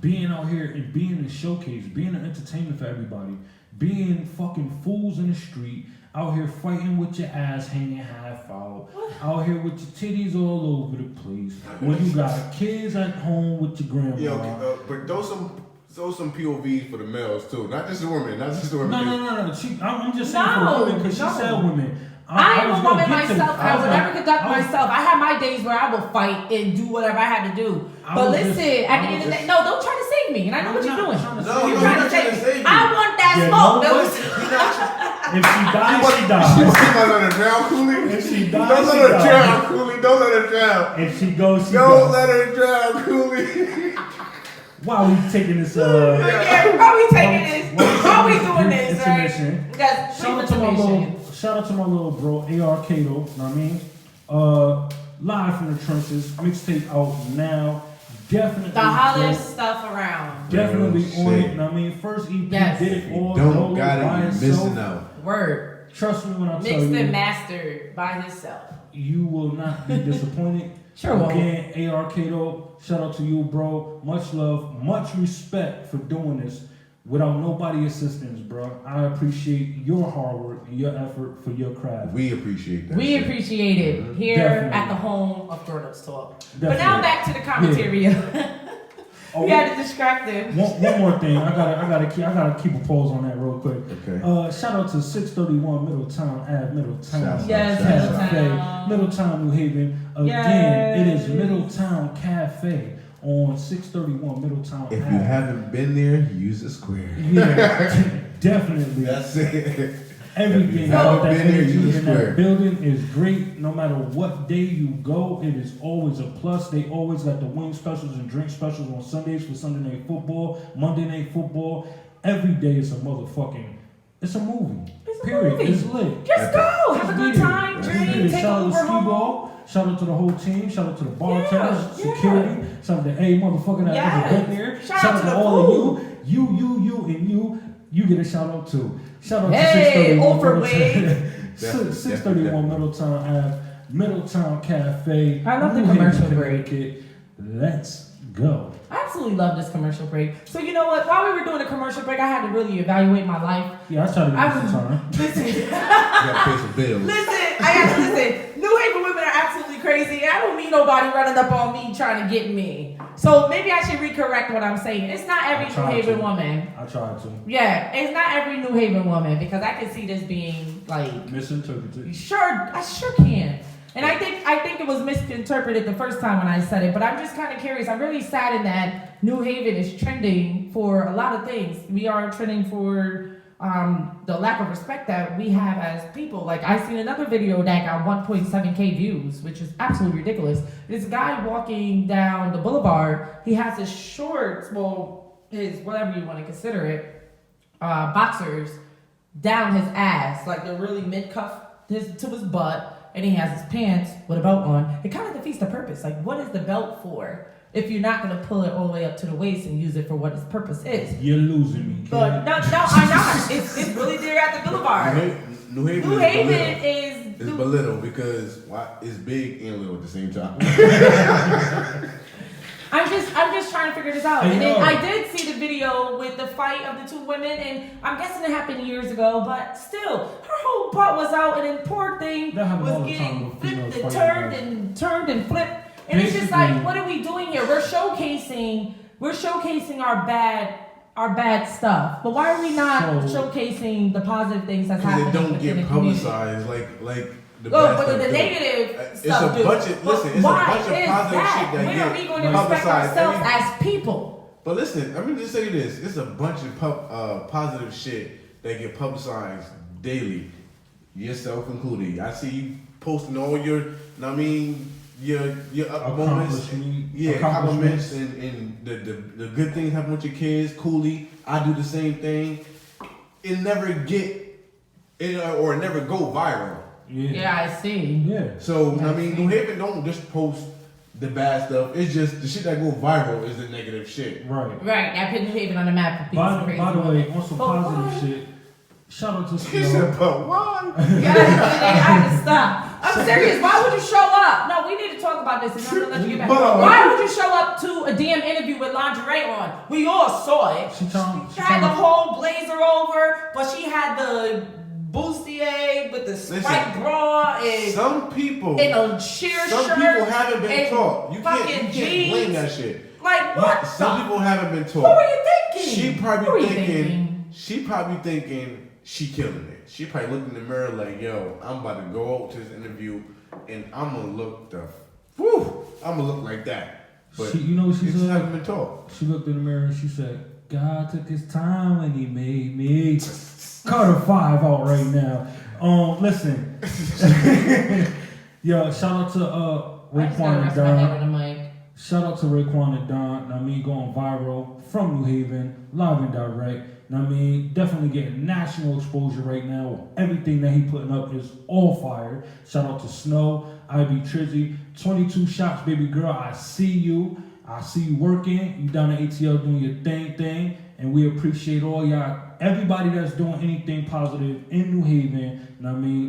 being out here and being a showcase, being an entertainment for everybody, being fucking fools in the street, out here fighting with your ass hanging half out, out here with your titties all over the place, when you got kids at home with your grandma. Yeah, but throw some POVs for the males too, not just the women, No. I'm just saying No, for women because she said women. I am a woman myself. I would never conduct myself. I have my days where I will fight and do whatever I had to do. But listen, at the end of the day, no, don't try to save me. And I know what you're doing. You're trying to save me. I want that smoke. If she dies, she dies. Don't let her drown, Coolie. If she dies, don't let her drown, Coolie. Don't let her drown. If she goes, she don't goes. let her drown, Coolie. Why are we taking this? Yeah, why are we taking this? Why are we doing this? Intermission. Shout out to my little bro, AR Cato, know what I mean? Live from the trenches, mixtape out now. Definitely. The hottest stuff around. Definitely on it, know what I mean? First EP did it all. Don't gotta be missing out. Word. Trust me when I tell you. Mixed and mastered by himself. You will not be disappointed. Sure won't. Again, AR Cato, shout out to you, bro. Much love, much respect for doing this. Without nobody assistance, bro. I appreciate your hard work and your effort for your craft. We appreciate that. We appreciate it here Definitely. at the home of Grown Ups Talk. Definitely. But now back to the commentary. Yeah. We had to distract him. One more thing. I gotta keep a pause on that real quick. Okay. Shout out to 631 Middletown Ave, Middletown. Yes, Middletown. Middletown, New Haven. Again, it is Middletown Cafe on 631 Middletown Ave. If you haven't been there, use the square. Yeah, definitely. That's it. Everything about that energy in square. that building is great. No matter what day you go, it is always a plus. They always got the wing specials and drink specials on Sundays for Sunday Night Football, Monday Night Football. Every day is a motherfucking, it's a movie. Period. It's lit. Just go. Have a good time. Drink. Take Shout out over to Ski home. Ball. Shout out to the whole team. Shout out to the bartenders, Yeah. security. Shout out to every motherfucker that ever been there. Shout out to the all of you. You, you get a shout out too. Shout out to Hey, 631 overweight. 631 Middletown Ave, Middletown Cafe. I love the New Haven, commercial break. Connecticut. Let's go. I absolutely love this commercial break. So you know what? While we were doing the commercial break, I had to really evaluate my life. Yeah, I tried to give some time. Listen. You gotta pay some bills. Listen, I got to listen. New Haven women are absolutely crazy. I don't need nobody running up on me trying to get me. So maybe I should recorrect what I'm saying. It's not every New Haven woman. I tried to. Yeah, it's not every New Haven woman because I can see this being like misinterpreted. Sure, I sure can. And I think it was misinterpreted the first time when I said it, but I'm just kind of curious. I'm really saddened that New Haven is trending for a lot of things. We are trending for the lack of respect that we have as people. Like, I seen another video that got 1.7K views, which is absolutely ridiculous. This guy walking down the boulevard, he has his shorts, well, his, whatever you want to consider it, boxers, down his ass. Like, they're really mid-cuff to his butt. And he has his pants with a belt on. It kind of defeats the purpose. Like, what is the belt for if you're not going to pull it all the way up to the waist and use it for what its purpose is? You're losing me, kid. But no, I'm not. It's really there at the boulevard. New Haven is belittled because it's big and little at the same time. I'm just trying to figure this out. And then I did see the video with the fight of the two women, and I'm guessing it happened years ago, but still, her whole butt was out, and then poor thing was getting flipped and turned and flipped. And it's just like, what are we doing here? We're showcasing our bad stuff. But why are we not showcasing the positive things that's happening? Because it don't get publicized like but the negative stuff, it's a bunch of positive shit that When are we going to respect ourselves as people? But listen, let me just say this: it's a bunch of positive shit that get publicized daily, yourself included. I see you posting all your up moments, compliments, and the good things happen with your kids. Coolie, I do the same thing. It never go viral. Yeah, I see. Yeah. So, New Haven don't just post the bad stuff. It's just the shit that go viral is the negative shit. Right. Right. That put New Haven on the map. By the way, on some positive shit, shout out to He said, but why? Yeah, I had to stop. I'm serious. Why would you show up? No, we need to talk about this, and I'm gonna let you get back. Why would you show up to a damn interview with lingerie on? We all saw it. She had the whole blazer over, but she had the bustier with the spike bra and some people in a sheer shirt. Some people haven't been taught. You can't blame that shit. Like what? Some people haven't been taught. What were you thinking? She probably thinking she killing it. She probably looked in the mirror like, yo, I'm about to go out to this interview and I'm gonna look like that. But you know what she said? Haven't been taught. She looked in the mirror and she said, God took his time when he made me. Carter 5 out right now. Listen. Yo, shout out to Raekwon and Don. Shout out to Raekwon and Don. Going viral from New Haven, live and direct. Definitely getting national exposure right now. Everything that he putting up is all fire. Shout out to Snow, IB Trizzy, 22 shots, baby girl. I see you. I see you working. You down at ATL doing your thing. And we appreciate all y'all. Everybody that's doing anything positive in New Haven,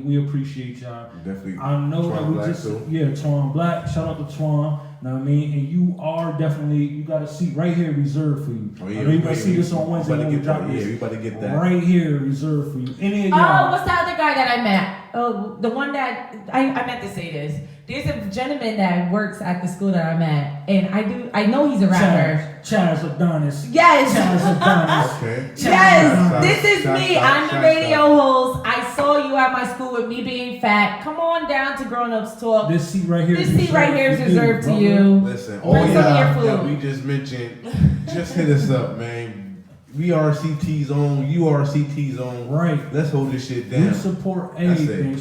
we appreciate y'all. Definitely. I know Twan that we Black just, too. Twan Black. Shout out to Twan, and you are definitely, you got a seat right here reserved for you. Oh, yeah, I know you might see this on Wednesday when we drop this. Yeah, we about to get that. Right here reserved for you. Any of y'all. What's the other guy that I met? Oh, the one that, I meant to say this. There's a gentleman that works at the school that I'm at, and I know he's a rapper. Chaz Adonis. Yes. Chaz Adonis. Okay. Yes. This is me. I'm the radio host. I saw you at my school with me being fat. Come on down to Grown Ups Talk. This seat right here. This seat right here is reserved to you. Listen, all y'all that we just mentioned, just hit us up, man. We are CT's on. You are CT's on. Right. Let's hold this shit down. We support anything.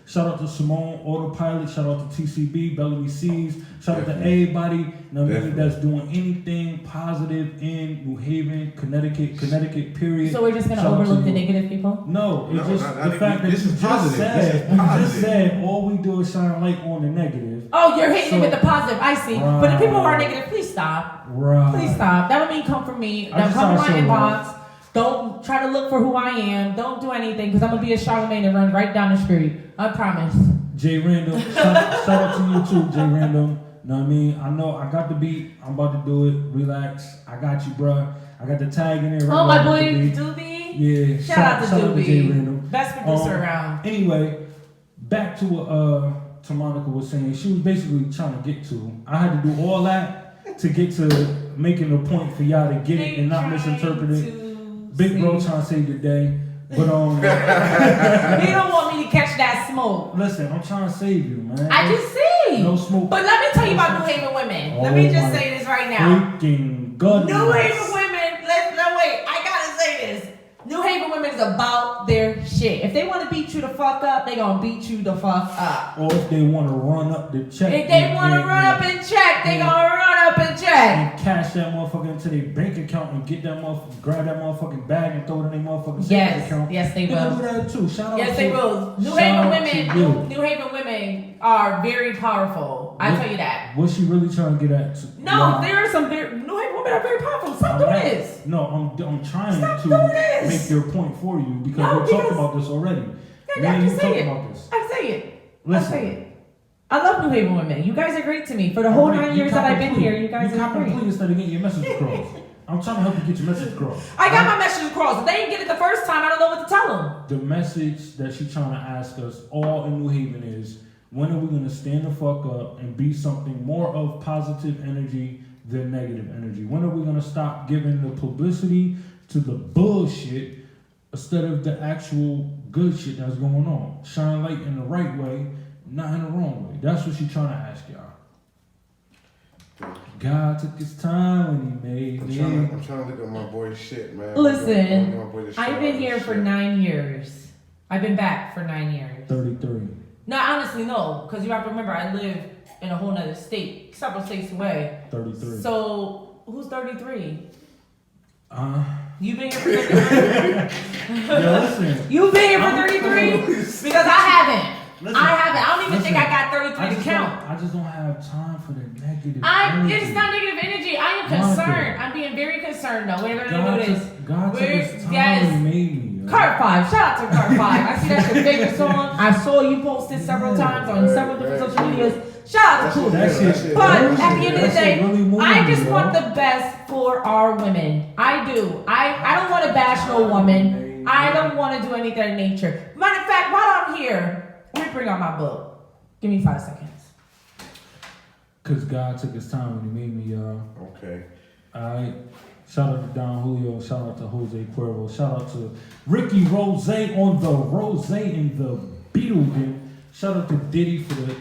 Shout out to Simone, Autopilot. Shout out to TCB, Bellamy C's. Shout out to everybody that's doing anything positive in New Haven, Connecticut, period. So we're just going to overlook the negative people? No, it's just the fact that you just said all we do is shine a light on the negative. Oh, you're hitting it with the positive. I see. Right. But the people who are negative, please stop. Right. Please stop. That would mean come from me. Now come to my inbox. Don't try to look for who I am. Don't do anything because I'm going to be a Charlamagne and run right down the street. I promise. Jay Random, shout out to you too, Jay Random. Know what I mean? I know I got the beat. I'm about to do it. Relax. I got you, bro. I got the tag in there. Oh, my boy, Doobie. Yeah. Shout out to Jay Doobie. Random. Best producer around. Anyway, back to Tamonica was saying, she was basically trying to get to. I had to do all that to get to making a point for y'all to get it and not misinterpret it. Big bro trying to save the day. But You don't want me to catch that smoke. listen, I'm trying to save you, man. I can see. No smoke. But let me tell you about New Haven women. Let me just say this right now. Freaking goodness. New Haven women, wait, I gotta say this. New Haven women is about their shit. If they want to beat you the fuck up, they gonna beat you the fuck up. Or if they want to run up the check. If they want to run up and check, they gonna run up and check. And cash that motherfucker into their bank account and get that motherfucker, grab that motherfucking bag and throw it in their motherfucking savings account. Yes, they They will. do that too. Shout out Yes, to they will. New Haven women are very powerful. I tell you that. What's she really trying to get at? No, there are some New Haven women are very powerful. Stop doing this. No, I'm trying Stop to doing this. make your point for you because No, we talked about this already. I can say talked it. about this. I say it. Listen. I say it. I love New Haven women. You guys are great to me. For the whole 9 years that I've been here, you guys are great. Please instead of getting your message across. I'm trying to help you get your message across. I got my message across. If they didn't get it the first time, I don't know what to tell them. The message that she's trying to ask us all in New Haven is, when are we going to stand the fuck up and be something more of positive energy than negative energy? When are we going to stop giving the publicity to the bullshit instead of the actual good shit that's going on? Shine light in the right way, not in the wrong way. That's what she's trying to ask y'all. God took his time when he made it. I'm trying to look at my boy's shit, man. Listen, I've been here for 9 years. I've been back for 9 years. 33. No, honestly, no. Because you have to remember, I live in a whole nother state, several states away. 33. So, who's 33? You've been here for 33? Yo, listen. You've been here for 33? Because I haven't. Listen, I haven't. I don't even think I got 33 to count. I just don't have time for the negative energy. It's not negative energy. I am concerned. I'm being very concerned though. We're gonna do this. God took his time when he made me. Cart 5. Shout out to Cart 5. I see that's your favorite song. I saw you post it several times on several different social medias. Shout out to Coolie. But at the end of the day, I just want the best for our women. I do. I don't want to bash no woman. I don't want to do anything in nature. Matter of fact, while I'm here, let me bring out my book. Give me 5 seconds. Because God took his time when he made me, y'all. Okay. Alright. Shout out to Don Julio. Shout out to Jose Cuervo. Shout out to Ricky Rose on the Rose in the building. Shout out to Diddy for the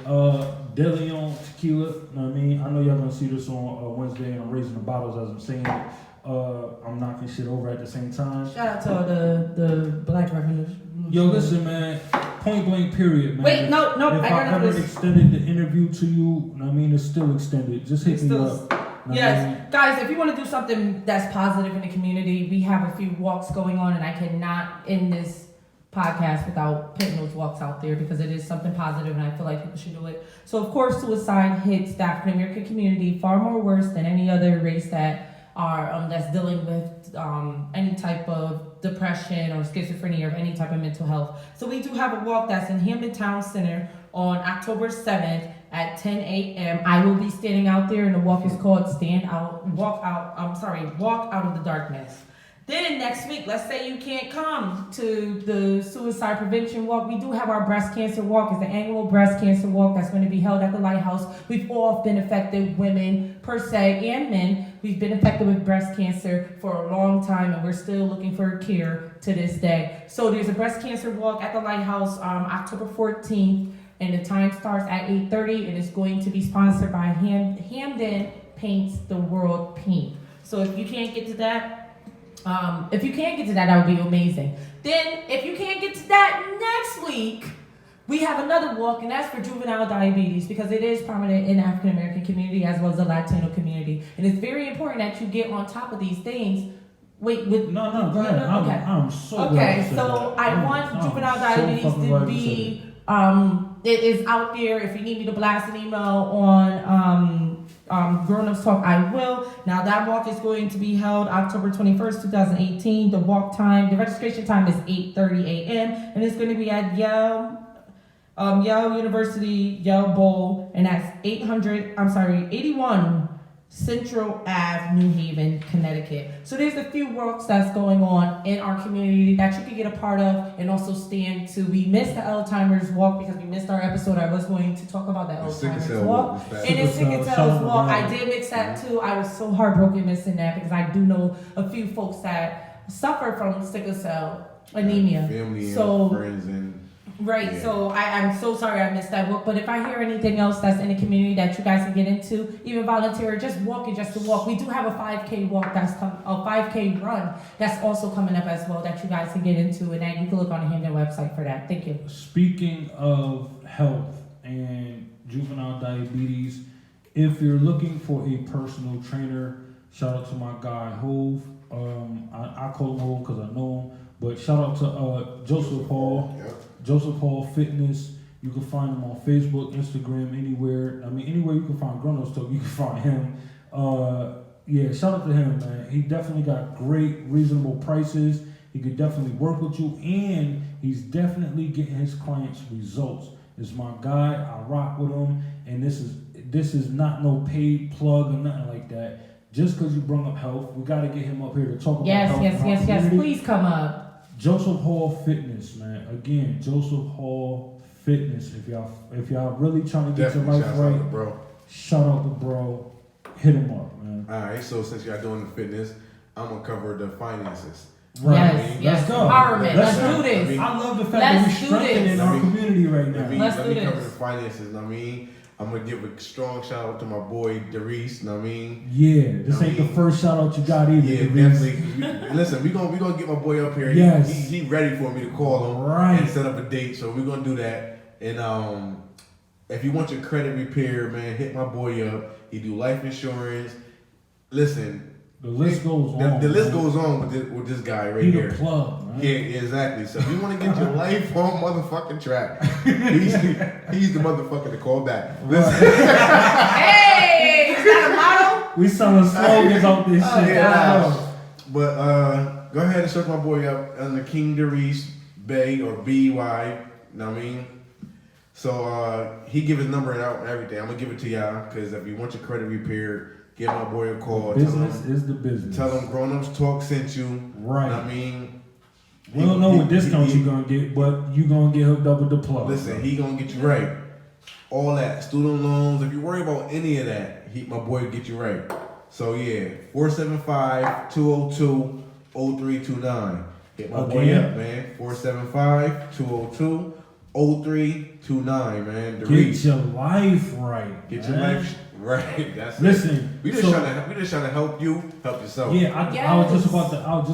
De Leon tequila. You know what I mean? I know y'all gonna see this on Wednesday, and I'm raising the bottles as I'm saying it. I'm knocking shit over at the same time. Shout out to all the Black Revolution. Yo, listen, man. Point blank, period, man. Wait, no, If I ever extended the interview to you, I mean, it's still extended. Just hit me up. Yes, guys, if you want to do something that's positive in the community, we have a few walks going on, and I cannot end this podcast without putting those walks out there because it is something positive, and I feel like people should do it. So, of course, suicide hits the African American community far more worse than any other race that are that's dealing with any type of depression or schizophrenia or any type of mental health. So we do have a walk that's in Hampton Town Center on October 7th at 10 a.m. I will be standing out there, and the walk is called Walk Out of the Darkness. Then next week, let's say you can't come to the suicide prevention walk. We do have our breast cancer walk. It's the annual breast cancer walk that's going to be held at the Lighthouse. We've all been affected, women per se and men. We've been affected with breast cancer for a long time, and we're still looking for care to this day. So there's a breast cancer walk at the Lighthouse October 14th, and the time starts at 8:30, and it's going to be sponsored by Hamden Paints the World Pink. So if you can't get to that, that would be amazing. Then, if you can't get to that next week, we have another walk, and that's for juvenile diabetes because it is prominent in the African American community as well as the Latino community. And it's very important that you get on top of these things. Wait, No, go ahead. Okay. I'm so okay, so I want juvenile diabetes to be, it is out there. If you need me to blast an email on grownupstalk, I will. Now that walk is going to be held October 21st, 2018. The registration time is 8:30 a.m. and it's going to be at Yale University, Yale Bowl, and that's 81 Central Ave, New Haven, Connecticut. So there's a few walks that's going on in our community that you can get a part of and also stand to. We missed the Alzheimer's walk because we missed our episode. I was going to talk about the Alzheimer's walk. And the Sickle Cell's walk, I did mix that too. I was so heartbroken missing that because I do know a few folks that suffer from sickle cell anemia. Family so, and friends and right, yeah. so I'm so sorry I missed that book. But if I hear anything else that's in the community that you guys can get into, even volunteer, just walking, just to walk. We do have a 5K walk that's a 5K run that's also coming up as well that you guys can get into, and then you can look on the Hamden website for that. Thank you. Speaking of health and juvenile diabetes, if you're looking for a personal trainer, shout out to my guy Hove. I call him Hove because I know him, but shout out to Joseph Hall. Yep. Joseph Hall Fitness. You can find him on Facebook, Instagram, anywhere. I mean, anywhere you can find Grown Ups Talk, you can find him. Yeah, shout out to him, man. He definitely got great, reasonable prices. He could definitely work with you, and he's definitely getting his clients results. It's my guy. I rock with him, and this is not no paid plug or nothing like that. Just because you brought up health, we got to get him up here to talk about health. Yes. Please come up. Joseph Hall Fitness, man. Again, Joseph Hall Fitness. If y'all really trying to get your life right, bro. Shout out to bro. Hit him up, man. All right, so since y'all doing the fitness, I'm gonna cover the finances. Right. Yes. Let's go. Empowerment. Let's do this. I love the fact that we're strengthening our community right now. Let me cover the finances. I mean, I'm gonna give a strong shout out to my boy Darice. Know what I mean? Yeah, this ain't the first shout out you got either. Yeah, definitely. Listen, we gonna get my boy up here. Yes. He ready for me to call him and set up a date. So we're gonna do that. And if you want your credit repaired, man, hit my boy up. He do life insurance. Listen. The list goes on. The list goes on with this guy right he here. The plug, man. Yeah, exactly. So if you want to get your life on motherfucking track, he's the motherfucker to call back. Hey, is that a motto? We selling slogans off this shit. Yeah, but go ahead and search my boy up under King Darice Bay or BY. Know what I mean? So he give his number out and everything. I'm gonna give it to y'all because if you want your credit repaired, give my boy a call. Business is the business. Tell him Grown Ups Talk sent you. Right. Know what I mean? We don't know what discounts you're gonna get, but you gonna get hooked up with the plug. Listen, he gonna get you right. All that student loans. If you worry about any of that, my boy will get you right. So yeah, 475-202-0329. Hit my boy up, man. 475-202-0329, man. Get your life right. Get your life right. That's Listen, it. We just trying to help you help yourself. Yeah, I was just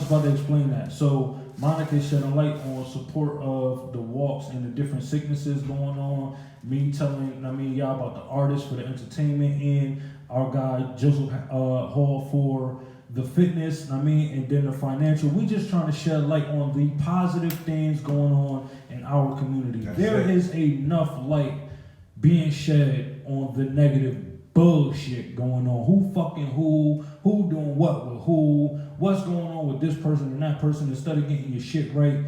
about to explain that. So Monica shed a light on support of the walks and the different sicknesses going on. Me telling y'all about the artists for the entertainment and our guy Joseph Hall for the fitness, and then the financial. We just trying to shed light on the positive things going on in our community. There is enough light being shed on the negative bullshit going on. Who fucking who doing what with who, what's going on with this person and that person, instead of getting your shit right.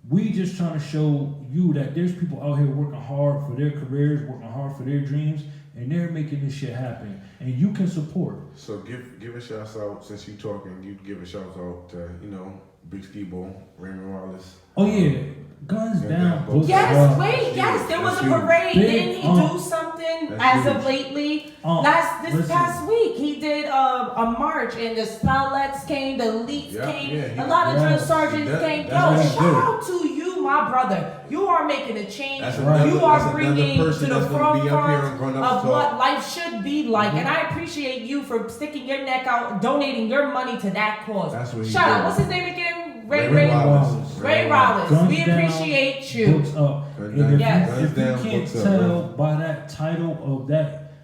We just trying to show you that there's people out here working hard for their careers, working hard for their dreams, and they're making this shit happen. And you can support. So give a shout out, since you talking, you give a shout out to, Big Skibo, Raymond Wallace. Oh yeah. Guns down. Yes, there was a parade. Didn't he do something of lately? This past week, he did a march, and the Spallettes came, the Elites came, a lot of drill sergeants came. Shout out to you, my brother. You are making a change. You are bringing to the forefront of what life should be like, and I appreciate you for sticking your neck out, donating your money to that cause. Shout out. What's his name again? Ray Wallace. We appreciate you. Books up. If you can't tell by that title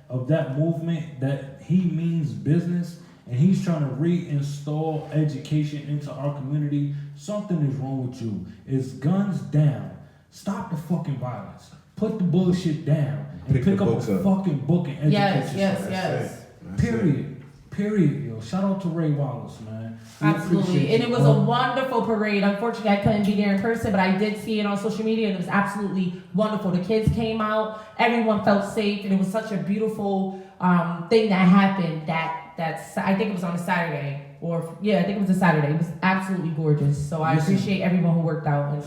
of that movement that he means business and he's trying to reinstall education into our community, something is wrong with you. It's guns down. Stop the fucking violence. Put the bullshit down and pick up a fucking book and educate yourself. Yes. Period, yo. Shout out to Ray Wallace, man. Absolutely. And it was a wonderful parade. Unfortunately, I couldn't be there in person, but I did see it on social media, and it was absolutely wonderful. The kids came out, everyone felt safe, and it was such a beautiful thing that happened that I think it was on a Saturday. I think it was a Saturday. It was absolutely gorgeous. So I appreciate everyone who worked out and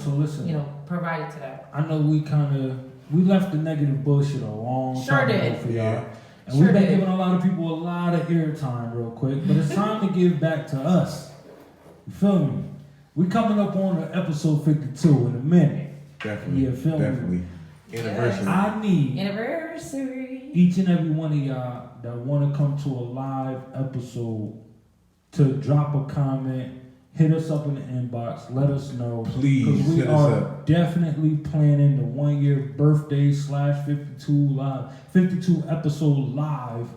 provided to that. I know we left the negative bullshit a long time ago for y'all. And we've been giving a lot of people a lot of airtime real quick, but it's time to give back to us. You feel me? We coming up on episode 52 in a minute. Definitely. Yeah, feel definitely. me? Anniversary. I need anniversary. Each and every one of y'all that want to come to a live episode to drop a comment, hit us up in the inbox, let us know. Please, because we hit us are up. definitely planning the 1 year birthday /52 episode live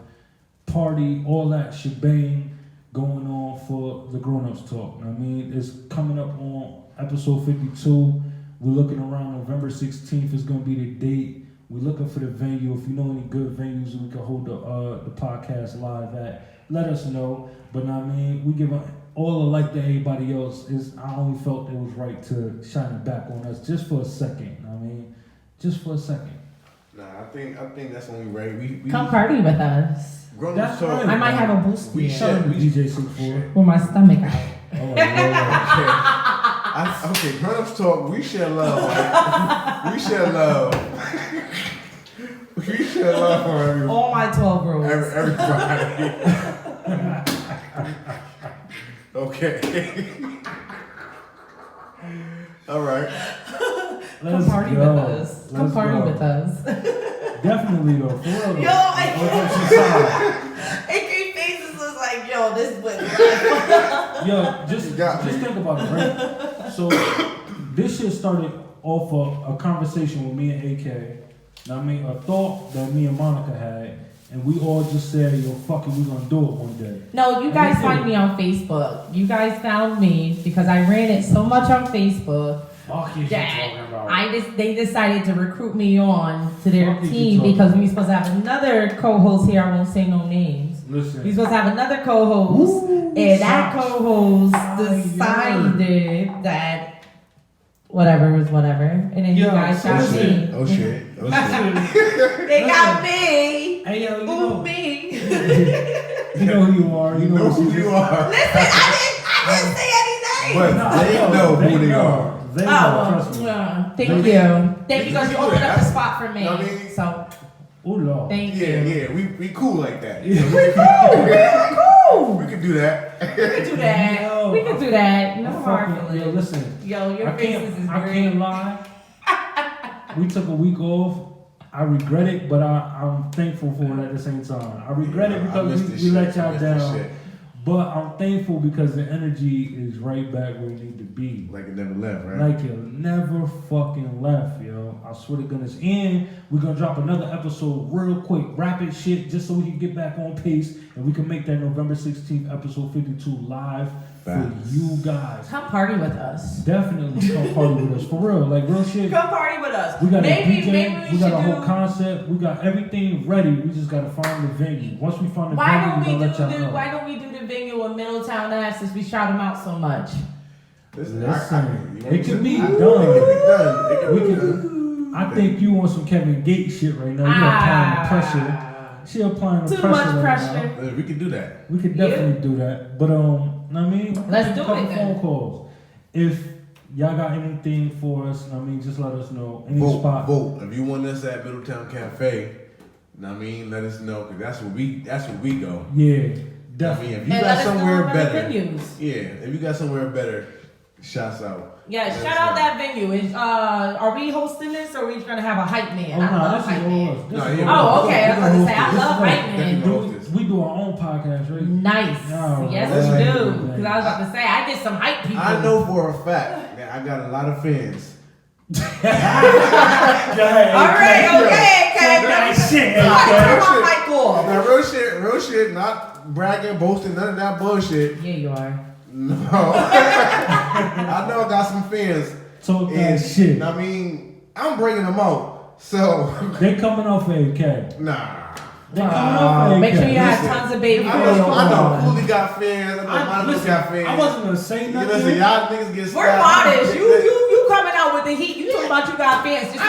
party, all that shebang going on for the Grown Ups Talk. I mean, it's coming up on episode 52. We're looking around November 16th is going to be the date. We're looking for the venue. If you know any good venues we can hold the podcast live at, let us know. But I mean, we give all the like to everybody else. I only felt it was right to shine it back on us just for a second. I mean, just for a second. Nah, I think that's only right. We come party with us. That's right. I might have a boost. DJ 64 with my stomach out. Oh, yeah. Okay, Grown Ups Talk, we share love, right? We share love. We share love for everyone. All my 12-year-olds. Everybody. Okay. All right. Come party with us. Come party with us. Definitely though. For real. Yo, AK faces was like, yo, this was Yo, just think about it, right? So this shit started off a conversation with me and AK. I mean, a thought that me and Monica had, and we all just said, yo, fuck it, we gonna do it one day. No, you guys find me on Facebook. You guys found me because I ran it so much on Facebook that they decided to recruit me on to their team because we were supposed to have another co-host here. I won't say no names. Listen. We supposed to have another co-host, and that co-host decided that whatever was whatever, and then you guys shot me. Oh shit! They got me. Hey yo, me. You know who you are. You know who you are. Listen, I didn't say anything. But they know who they are. They know. Trust me. Thank you because you opened up the spot for me. So. Oh Lord. Thank you. Yeah, we cool like that. We cool. We can do that. We can do that. No hard feelings. Yo, listen. Yo, your faces is I can't lie. We took a week off. I regret it, but I'm thankful for it at the same time. I regret it because we let y'all down. But I'm thankful because the energy is right back where it need to be. Like it never left, right? Like it never fucking left, yo. I swear to goodness. And we're going to drop another episode real quick. Rapid shit, just so we can get back on pace. And we can make that November 16th, episode 52 live for you guys. Come party with us. Definitely come party with us. For real. Like real shit. Come party with us. We got maybe a DJ. We got a whole do... concept. We got everything ready. We just got to find the venue. Once we find the venue, we're going to let y'all know. Why don't we do the venue in Middletown Ave since we shout them out so much? Listen, it can be done. I think you want some Kevin Gates shit right now. You're applying pressure. She applying the pressure. Too much pressure. We can do that. We can definitely do that. But I mean, let's do it. Phone calls. If y'all got anything for us, I mean, just let us know. Any spot. Vote. If you want us at Middletown Cafe, I mean, let us know because that's where we go. Yeah. Definitely. I mean, if you got somewhere better, if you got somewhere better, shouts out. Yeah, shout out that venue. Are we hosting this or are we trying to have a hype man? I love hype man. Okay. I was going to say, I love hype man. We do our own podcast, right? Nice. Yes, we do. Because I was about to say, I get some hype people. I know for a fact that I got a lot of fans. All right, okay. Now, real shit, not bragging, boasting, none of that bullshit. Yeah, you are. No. I know I got some fans. Talk that shit. I mean, I'm bringing them out. So. They coming off AK. Nah. They coming off AK. Make sure you have tons of baby. I know Coolie got fans. I know Monica got fans. I wasn't going to say nothing. Listen, y'all niggas get We're modest. You coming out with the heat. You talking about you got fans. Just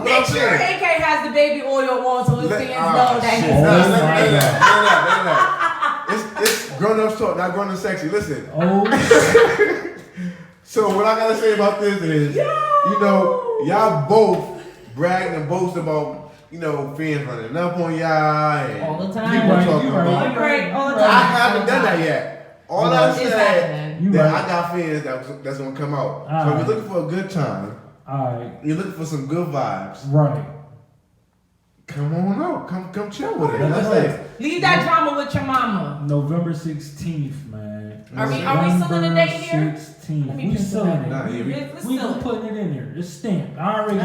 make sure AK has the baby oil on so his fans know that he's Grown ups talk, not grown up sexy. Listen. Oh. So what I gotta say about this is, you know, y'all both bragging and boast about, you know, fans running up on y'all and all the time. people talking about. Right. All the time. I haven't done that yet. All I said that right. I got fans that's gonna come out. So if you're looking for a good time, you're looking for some good vibes. Right. Come on out. Come chill with it. That's it. Leave that drama with your mama. November 16th, man. Are we still in the date here? 16th. Let me We put still that in in. it. We putting it in there. It's stamped. I already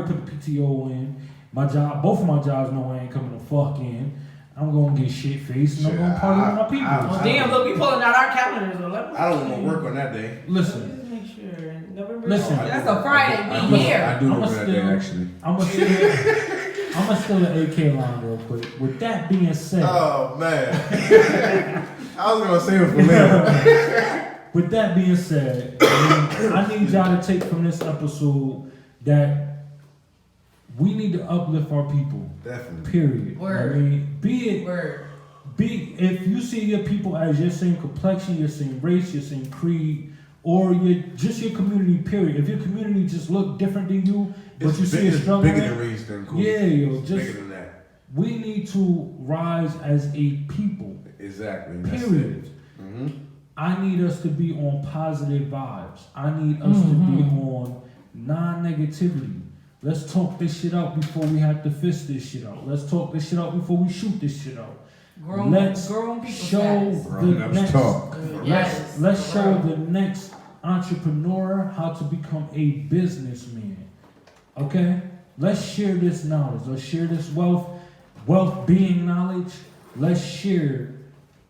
put the PTO in. My job, both of my jobs know I ain't coming to fuck in. I'm gonna get shit faced and I'm gonna party with my people. Well, damn, look, we pulling out our calendars. I don't want to work on that day. Listen. Listen, that's a Friday. Be here. I do work on that day, actually. I'm gonna steal an AK line real quick. With that being said. Oh, man. I was gonna save it for later. With that being said, I need y'all to take from this episode that we need to uplift our people. Definitely. Period. Word. I mean, if you see your people as your same complexion, your same race, your same creed, or your community, period. If your community just look different than you, but you see a struggle. Bigger than race than cool. Yeah, yo, just bigger than that. We need to rise as a people. Exactly. Period. Mm-hmm. I need us to be on positive vibes. I need us to be on non-negativity. Let's talk this shit out before we have to fist this shit out. Let's talk this shit out before we shoot this shit out. Let's show the next. Let's show the next entrepreneur how to become a businessman. Okay? Let's share this knowledge. Let's share this wealth being knowledge. Let's share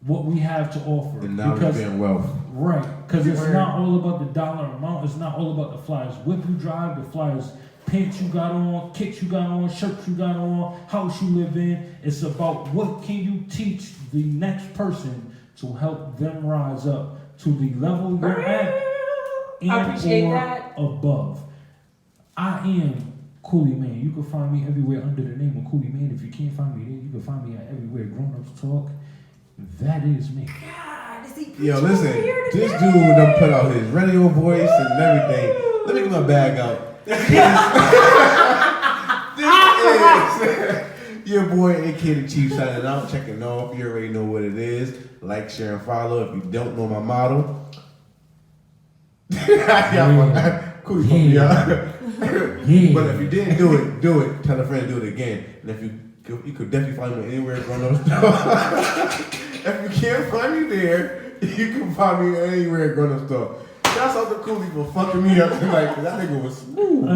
what we have to offer. The knowledge being wealth. Right. Because it's not all about the dollar amount. It's not all about the flyers whip you drive, the flyers pants you got on, kicks you got on, shirts you got on, house you live in. It's about what can you teach the next person to help them rise up to the level you're at and above. I am Coolie Man. You can find me everywhere under the name of Coolie Man. If you can't find me there, you can find me at everywhere Grown Ups Talk. That is me. God, yo, listen, this dude done put out his radio voice and everything. Let me get my bag out. This is your boy AK the Chief signing out, checking off. You already know what it is. Like, share, and follow. If you don't know my motto, cool. But if you didn't do it. Tell a friend to do it again. And if you could definitely find me anywhere Grown Up Talk. If you can't find me there, you can find me anywhere Grown Up Talk. Shouts out to Coolie for fucking me up tonight, because that nigga was smooth. Yo,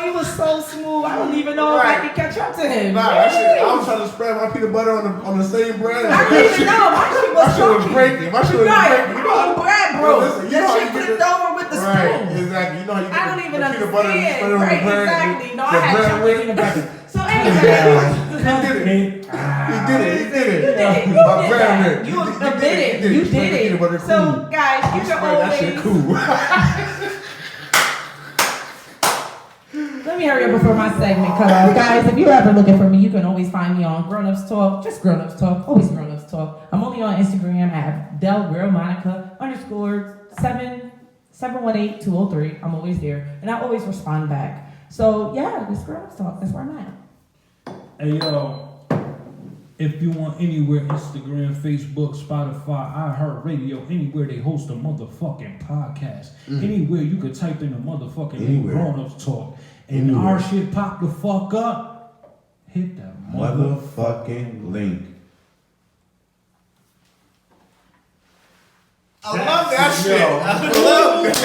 he was so smooth. I don't even know if I can catch up to him. Nah, that shit, I was trying to spread my peanut butter on the same bread. I didn't even know. My shit was breaking. My shit was breaking. You know, bread, bro. Listen, that shit flipped over with the spoon. Right, exactly. You know how you get I don't even peanut butter and spread it on the bread. Exactly. No, I had chocolate butter. So anyway. He did it. You admitted. You did it. So guys, you can always. That shit cool. Let me hurry up before my segment cut off. Guys, if you're ever looking for me, you can always find me on Grown Ups Talk. Just Grown Ups Talk. Always Grown Ups Talk. I'm only on Instagram at _Monica_718-203. I'm always there. And I always respond back. So yeah, this Grown Ups Talk. That's where I'm at. Hey yo, if you want anywhere, Instagram, Facebook, Spotify, iHeartRadio, anywhere they host a motherfucking podcast, anywhere you could type in a motherfucking name, Grown Ups Talk, and our shit pop the fuck up, hit that motherfucking link. I love that shit. I love that.